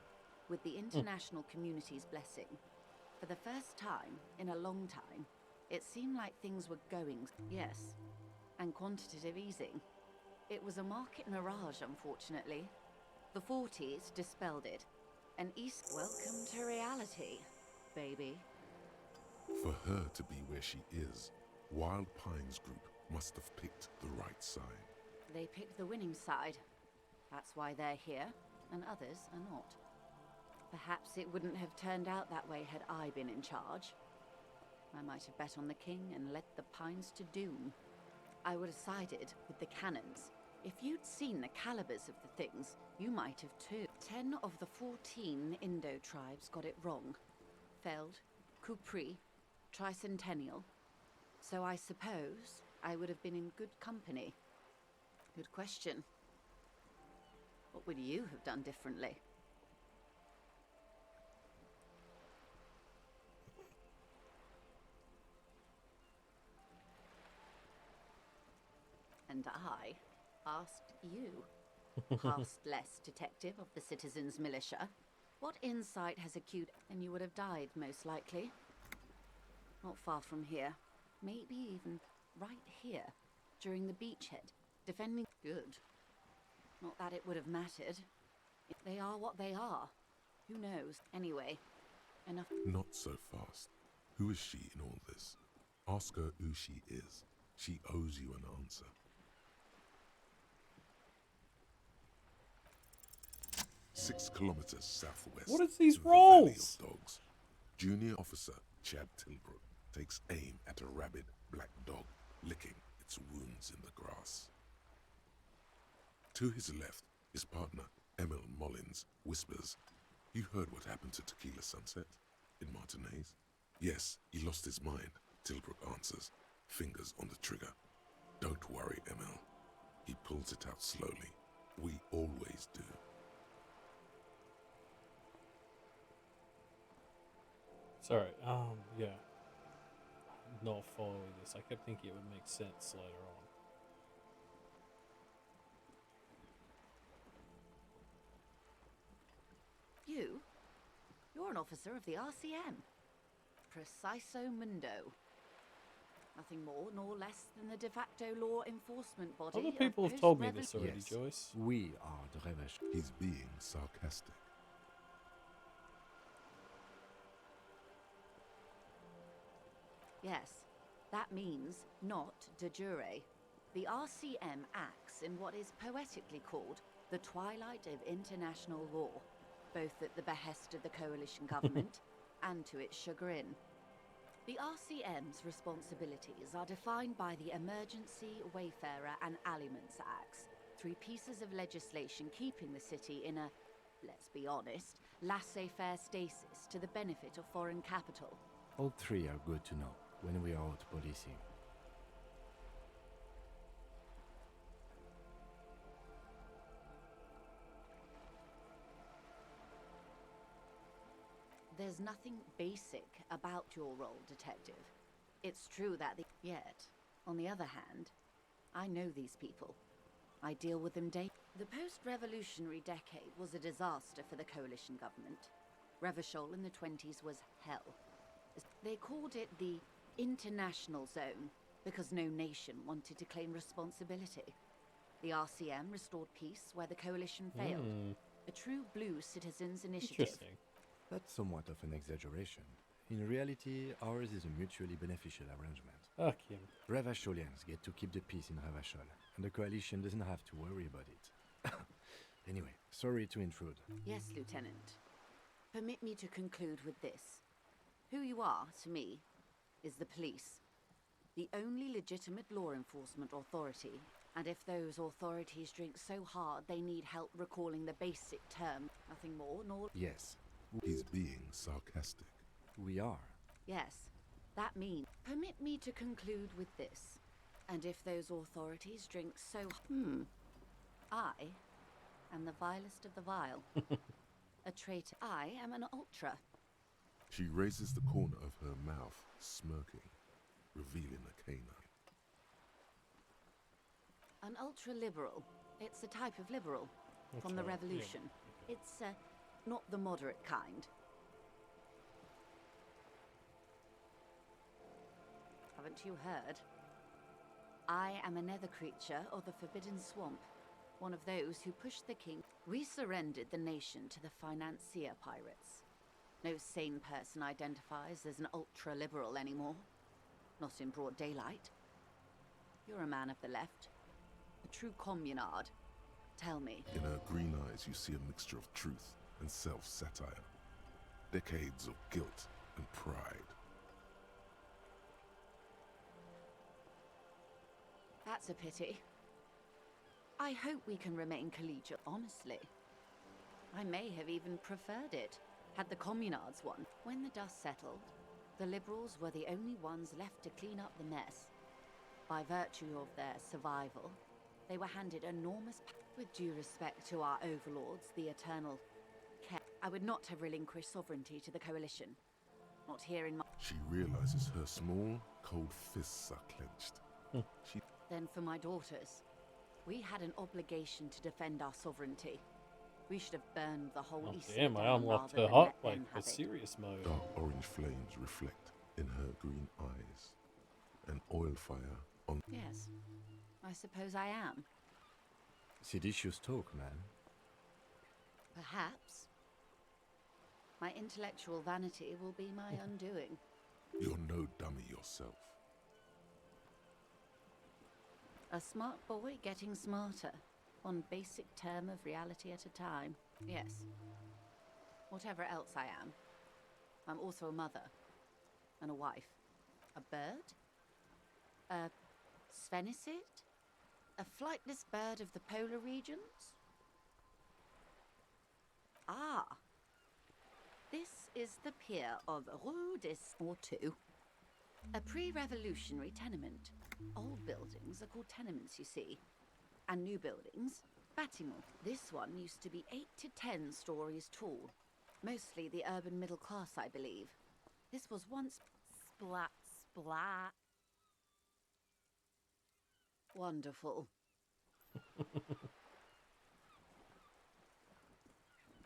with the international community's blessing. For the first time in a long time, it seemed like things were going, yes, and quantitative easing. It was a market mirage, unfortunately. The 40s dispelled it, and East welcome to reality, baby. For her to be where she is, Wild Pines Group must have picked the right side. They picked the winning side. That's why they're here, and others are not. Perhaps it wouldn't have turned out that way had I been in charge. I might have bet on the king and led the Pines to doom. I would have sided with the cannons. If you'd seen the calibers of the things, you might have too. 10 of the 14 Indo tribes got it wrong. Feld, Kupri, Tricentennial. So I suppose I would have been in good company. Good question. What would you have done differently? And I asked you, past less detective of the citizens' militia, what insight has acute, and you would have died most likely. Not far from here, maybe even right here, during the beachhead, defending good. Not that it would have mattered. They are what they are. Who knows? Anyway, enough. Not so fast. Who is she in all this? Ask her who she is. She owes you an answer. Six kilometers southwest. What is these to the Valley rolls? of Dogs. Junior officer Chad Tilbrook takes aim at a rabid black dog licking its wounds in the grass. To his left, his partner, Emil Mullins, whispers, "You heard what happened to Tequila Sunset in Martinez?" "Yes, he lost his mind," Tilbrook answers, fingers on the trigger. "Don't worry, Emil." He pulls it out slowly. "We always do." Sorry, yeah. I'm not following this. I kept thinking it would make sense later on. You're an officer of the RCM. Preciso Mundo. Nothing more nor less than the de facto law enforcement body. Other people have told me this already, Yes, Joyce. we are the Revesh. He's being sarcastic. Yes, that means not de jure. The RCM acts in what is poetically called the twilight of international law, both at the behest of the coalition government and to its chagrin. The RCM's responsibilities are defined by the Emergency, Wayfarer and Aliments Acts, three pieces of legislation keeping the city in a, let's be honest, laissez-faire stasis to the benefit of foreign capital. All three are good to know when we are out policing. There's nothing basic about your role, detective. It's true that yet, on the other hand, I know these people. I deal with them daily. The post-revolutionary decade was a disaster for the coalition government. Revachol in the 20s was hell. They called it the international zone because no nation wanted to claim responsibility. The RCM restored peace where the coalition failed. A true blue citizens initiative. Interesting. That's somewhat of an exaggeration. In reality, ours is a mutually beneficial arrangement. Okay. Ravacholians get to keep the peace in Ravachol, and the coalition doesn't have to worry about it. Anyway, sorry to intrude. Yes, Lieutenant. Permit me to conclude with this. Who you are, to me, is the police. The only legitimate law enforcement authority, and if those authorities drink so hard they need help recalling the basic term, nothing more nor... Yes, He's being sarcastic. we are. Yes, that means... Permit me to conclude with this. And if those authorities drink so... I am the vilest of the vile. A traitor. I am an ultra. She raises the corner of her mouth, smirking, revealing a canine. An ultra-liberal. It's a type of liberal. From the Okay, yeah. revolution. It's, not the moderate kind. Haven't you heard? I am a nether creature of the Forbidden Swamp. One of those who pushed the king. We surrendered the nation to the financier pirates. No sane person identifies as an ultra-liberal anymore. Not in broad daylight. You're a man of the left. A true communard. Tell me. In her green eyes, you see a mixture of truth and self-satire. Decades of guilt and pride. That's a pity. I hope we can remain collegial, honestly. I may have even preferred it, had the communards won. When the dust settled, the liberals were the only ones left to clean up the mess. By virtue of their survival, they were handed enormous... With due respect to our overlords, the eternal... I would not have relinquished sovereignty to the coalition. Not here in my... She realizes her small, cold fists are clenched. She... Then for my daughters, we had an obligation to defend our sovereignty. We should have burned the whole Oh, East damn, I down unlocked rather her than heart, let like, them for have it. serious mode. Dark orange flames reflect in her green eyes. An oil fire on... Yes, I suppose I am. Seditious talk, man. Perhaps. My intellectual vanity will be my undoing. You're no dummy yourself. A smart boy getting smarter, one basic term of reality at a time. Yes. Whatever else I am, I'm also a mother and a wife. A bird? A sphenicid? A flightless bird of the polar regions? Ah. This is the pier of Rue des Morteaux. A pre-revolutionary tenement. Old buildings are called tenements, you see. And new buildings, bâtiments. This one used to be 8 to 10 stories tall. Mostly the urban middle class, I believe. This was once... Splat, splat. Wonderful.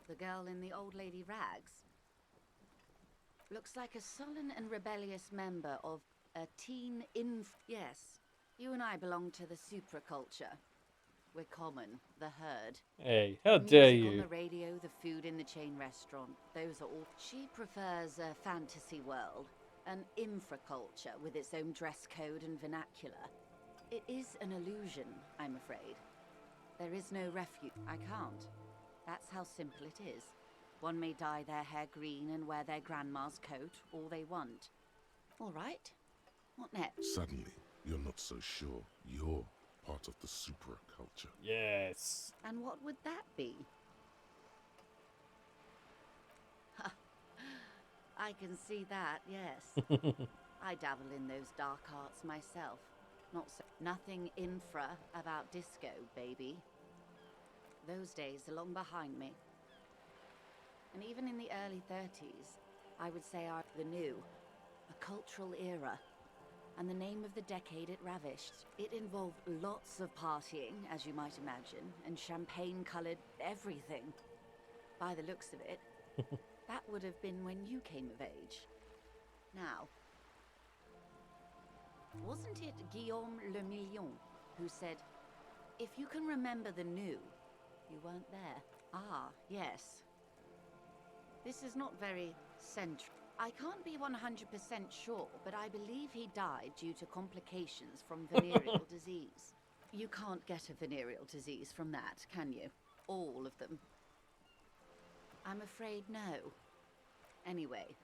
The girl in the old lady rags looks like a sullen and rebellious member of a teen Yes, you and I belong to the supraculture. We're common, the herd. Hey, how The dare music on you? the radio, the food in the chain restaurant. Those are all... She prefers a fantasy world, an infraculture with its own dress code and vernacular. It is an illusion, I'm afraid. There is no refuge. I can't. That's how simple it is. One may dye their hair green and wear their grandma's coat all they want. All right. What next? Suddenly, you're not so sure you're part of the supraculture. Yes. And what would that be? I can see that, yes. I dabble in those dark arts myself. Not so... Nothing infra about disco, baby. Those days are long behind me. And even in the early 30s, I would say are the new, a cultural era. And the name of the decade it ravished. It involved lots of partying, as you might imagine, and champagne-coloured everything. By the looks of it, that would have been when you came of age. Now, wasn't it Guillaume Le Million who said, if you can remember the new, you weren't there? Ah, yes. This is not very central. I can't be 100% sure, but I believe he died due to complications from venereal disease. You can't get a venereal disease from that, can you? All of them. I'm afraid no. Anyway,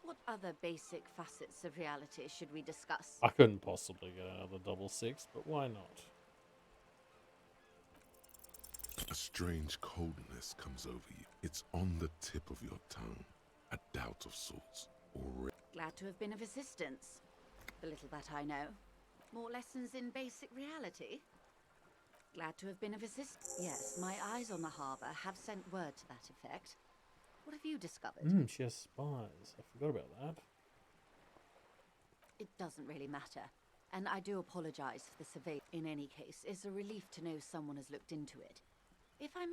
what other basic facets of reality should we discuss? I couldn't possibly get another double six, but why not? A strange coldness comes over you. It's on the tip of your tongue. A doubt of sorts. Glad to have been of assistance. The little that I know. More lessons in basic reality? Glad to have been of assistance. Yes, my eyes on the harbour have sent word to that effect. What have you discovered? She has spies. I forgot about that. It doesn't really matter. And I do apologise for the survey. In any case, it's a relief to know someone has looked into it.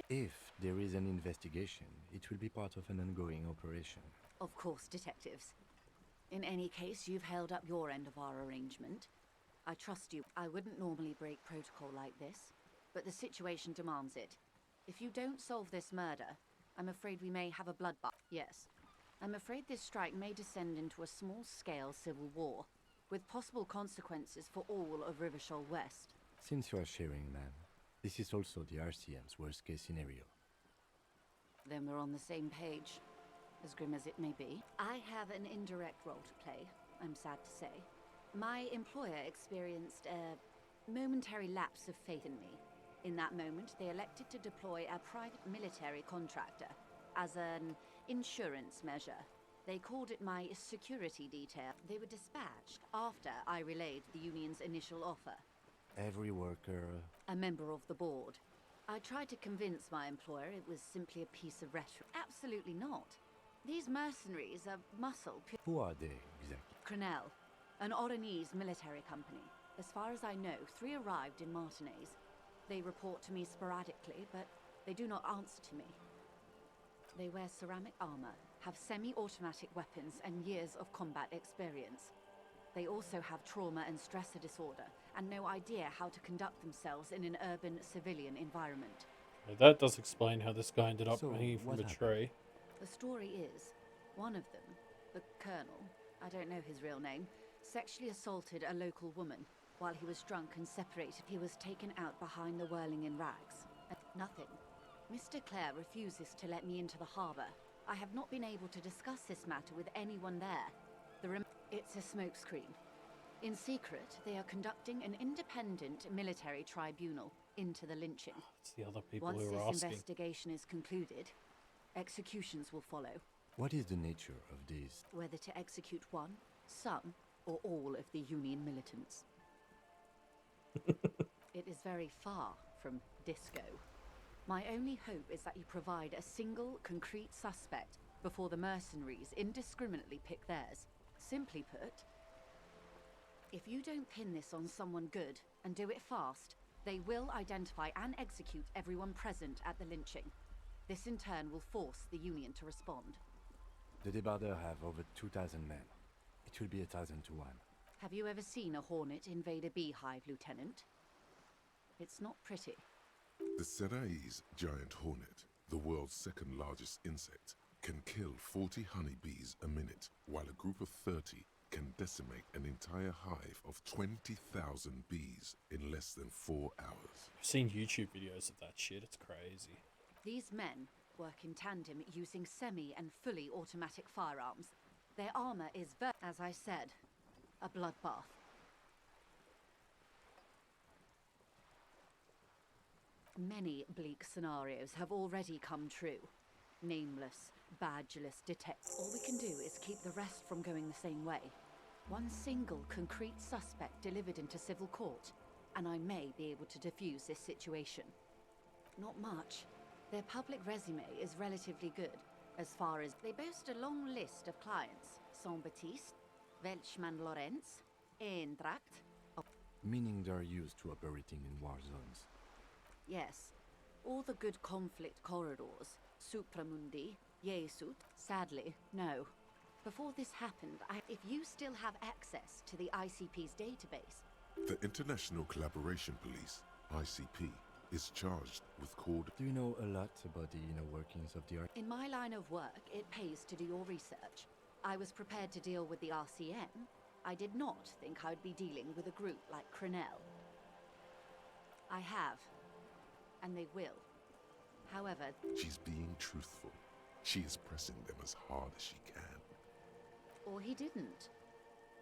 If there is an investigation, it will be part of an ongoing operation. Of course, detectives. In any case, you've held up your end of our arrangement. I trust you. I wouldn't normally break protocol like this, but the situation demands it. If you don't solve this murder, I'm afraid we may have a bloodbath. Yes. I'm afraid this strike may descend into a small-scale civil war, with possible consequences for all of Rivershoal West. Since you are sharing, ma'am, this is also the RCM's worst-case scenario. Then we're on the same page, as grim as it may be. I have an indirect role to play, I'm sad to say. My employer experienced a momentary lapse of faith in me. In that moment, they elected to deploy a private military contractor as an insurance measure. They called it my security detail. They were dispatched after I relayed the union's initial offer. Every worker... A member of the board. I tried to convince my employer it was simply a piece of rhetoric. Absolutely not. These mercenaries are muscle... Who are they, exactly? Crenell, an Oranese military company. As far as I know, 3 arrived in Martinez. They report to me sporadically, but they do not answer to me. They wear ceramic armor, have semi-automatic weapons, and years of combat experience. They also have trauma and stressor disorder, and no idea how to conduct themselves in an urban civilian environment. That does explain how this guy ended up So, hanging from what a happened? tree. The story is, one of them, the Colonel, I don't know his real name, sexually assaulted a local woman. While he was drunk and separated, he was taken out behind the whirling in rags. Nothing. Mr. Clare refuses to let me into the harbour. I have not been able to discuss this matter with anyone there. It's a smokescreen. In secret, they are conducting an independent military tribunal into the lynching. It's the other people Once who this are asking. investigation is concluded, executions will follow. What is the nature of these? Whether to execute one, some, or all of the Union militants. It is very far from disco. My only hope is that you provide a single, concrete suspect before the mercenaries indiscriminately pick theirs. Simply put, if you don't pin this on someone good and do it fast, they will identify and execute everyone present at the lynching. This in turn will force the Union to respond. The Debardeurs have over 2,000 men. It will be 1,000 to 1. Have you ever seen a hornet invade a beehive, Lieutenant? It's not pretty. The Seraï's giant hornet, the world's second largest insect, can kill 40 honeybees a minute, while a group of 30 can decimate an entire hive of 20,000 bees in less than 4 hours. I've seen YouTube videos of that shit. It's crazy. These men work in tandem using semi and fully automatic firearms. Their armor is, as I said, a bloodbath. Many bleak scenarios have already come true. Nameless, badgeless detectives. All we can do is keep the rest from going the same way. One single concrete suspect delivered into civil court, and I may be able to defuse this situation. Not much. Their public resume is relatively good, as far as they boast a long list of clients. Saint-Baptiste, Welchman Lorenz, Eintracht. Meaning they're used to operating in war zones. Yes, all the good conflict corridors. Supramundi, Jesut. Sadly, no. Before this happened, if you still have access to the ICP's database... The International Collaboration Police, ICP, is charged with cord. Do you know a lot about the inner workings of the In my line of work, it pays to do your research. I was prepared to deal with the RCN. I did not think I'd be dealing with a group like Crenell. I have, and they will. However, She's being truthful. She is pressing them as hard as she can. or he didn't.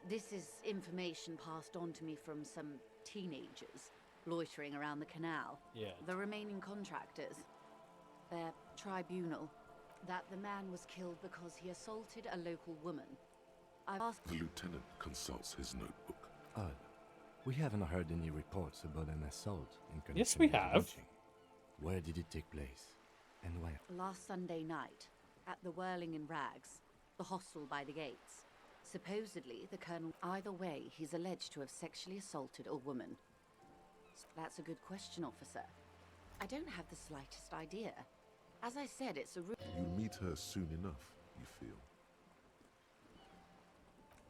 This is information passed on to me from some teenagers loitering around the canal. Yeah. The remaining contractors. Their tribunal. That the man was killed because he assaulted a local woman. I've asked... The lieutenant consults his notebook. Odd. We haven't heard any reports about an assault in connection Yes, we with the have. lynching. Where did it take place? And where? Last Sunday night, at the Whirling in Rags, the hostel by the gates. Supposedly, the colonel... Either way, he's alleged to have sexually assaulted a woman. That's a good question, officer. I don't have the slightest idea. As I said, it's a... You'll meet her soon enough, you feel.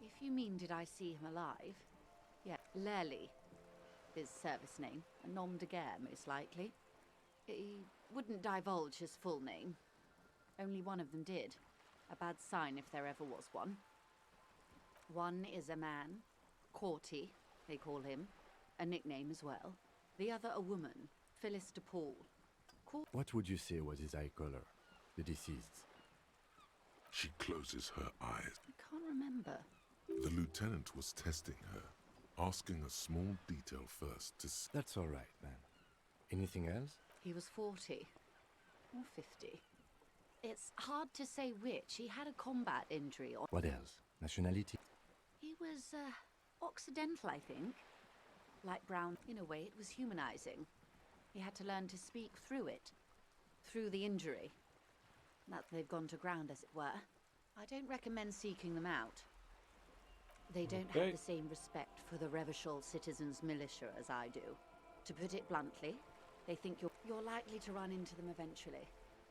If you mean did I see him alive? Yeah, Lely. His service name. A nom de guerre, most likely. He wouldn't divulge his full name. Only one of them did. A bad sign if there ever was one. One is a man. Corty, they call him. A nickname as well. The other a woman. Phyllis DePaul. What would you say was his eye color? The deceased. She closes her eyes. I can't remember. The lieutenant was testing her, asking a small detail first to see. That's all right, man. Anything else? He was 40. Or 50. It's hard to say which. He had a combat injury. What else? Nationality? He was, Occidental, I think. Like Brown. In a way, it was humanizing. He had to learn to speak through it. Through the injury. That they've gone to ground, as it were. I don't recommend seeking them out. They don't have the same respect for the Revachol citizens' militia as I do. To put it bluntly, they think you're likely to run into them eventually.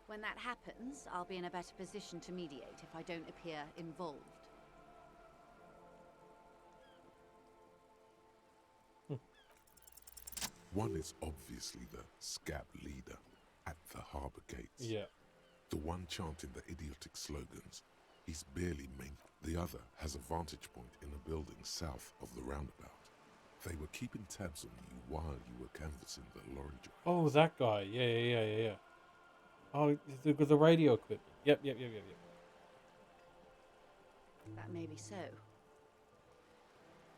When that happens, I'll be in a better position to mediate if I don't appear involved. One is obviously the scab leader at the harbour gates. Yeah. The one chanting the idiotic slogans. He's barely main. The other has a vantage point in a building south of the roundabout. They were keeping tabs on you while you were canvassing the lorry drive. Oh, that guy. Yeah. Oh, the radio equipment. Yep. That may be so.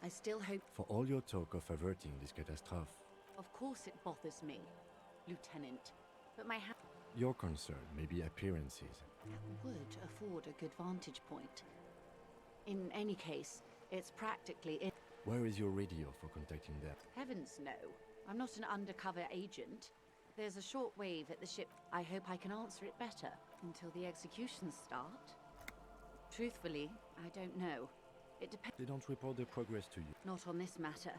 I still hope... For all your talk of averting this catastrophe, Of course it bothers me, Lieutenant. But my your concern may be appearances. that would afford a good vantage point. In any case, it's practically... Where is your radio for contacting them? Heavens no. I'm not an undercover agent. There's a short wave at the ship. I hope I can answer it better until the executions start. Truthfully, I don't know. It depends. They don't report their progress to you. Not on this matter.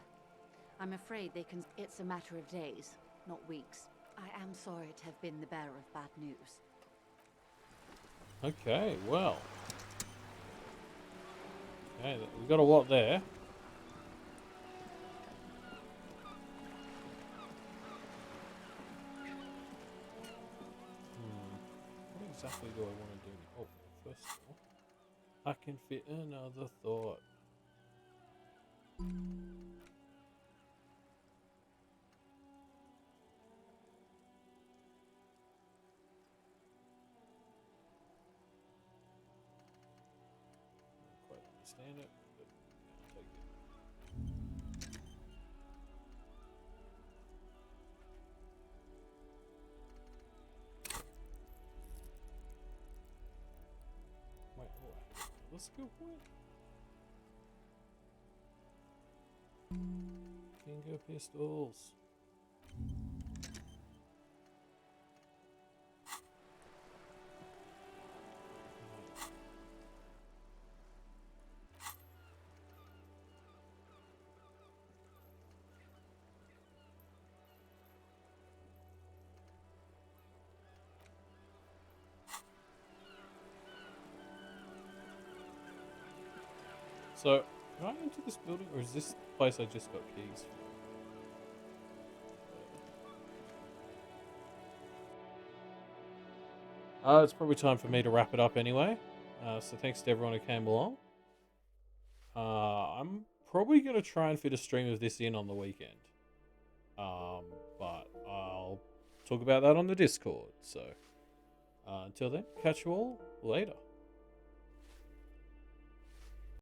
I'm afraid they can... It's a matter of days, not weeks. I am sorry to have been the bearer of bad news. Okay, well. Okay, we got a lot there. What exactly do I want to do? Oh, first of all, I can fit another thought. Quite understand it, but I'll take it. Wait, another skill point? Finger pistols. So, can I enter this building, or is this place I just got keys for? It's probably time for me to wrap it up anyway. So thanks to everyone who came along. I'm probably going to try and fit a stream of this in on the weekend. But I'll talk about that on the Discord. So until then, catch you all later.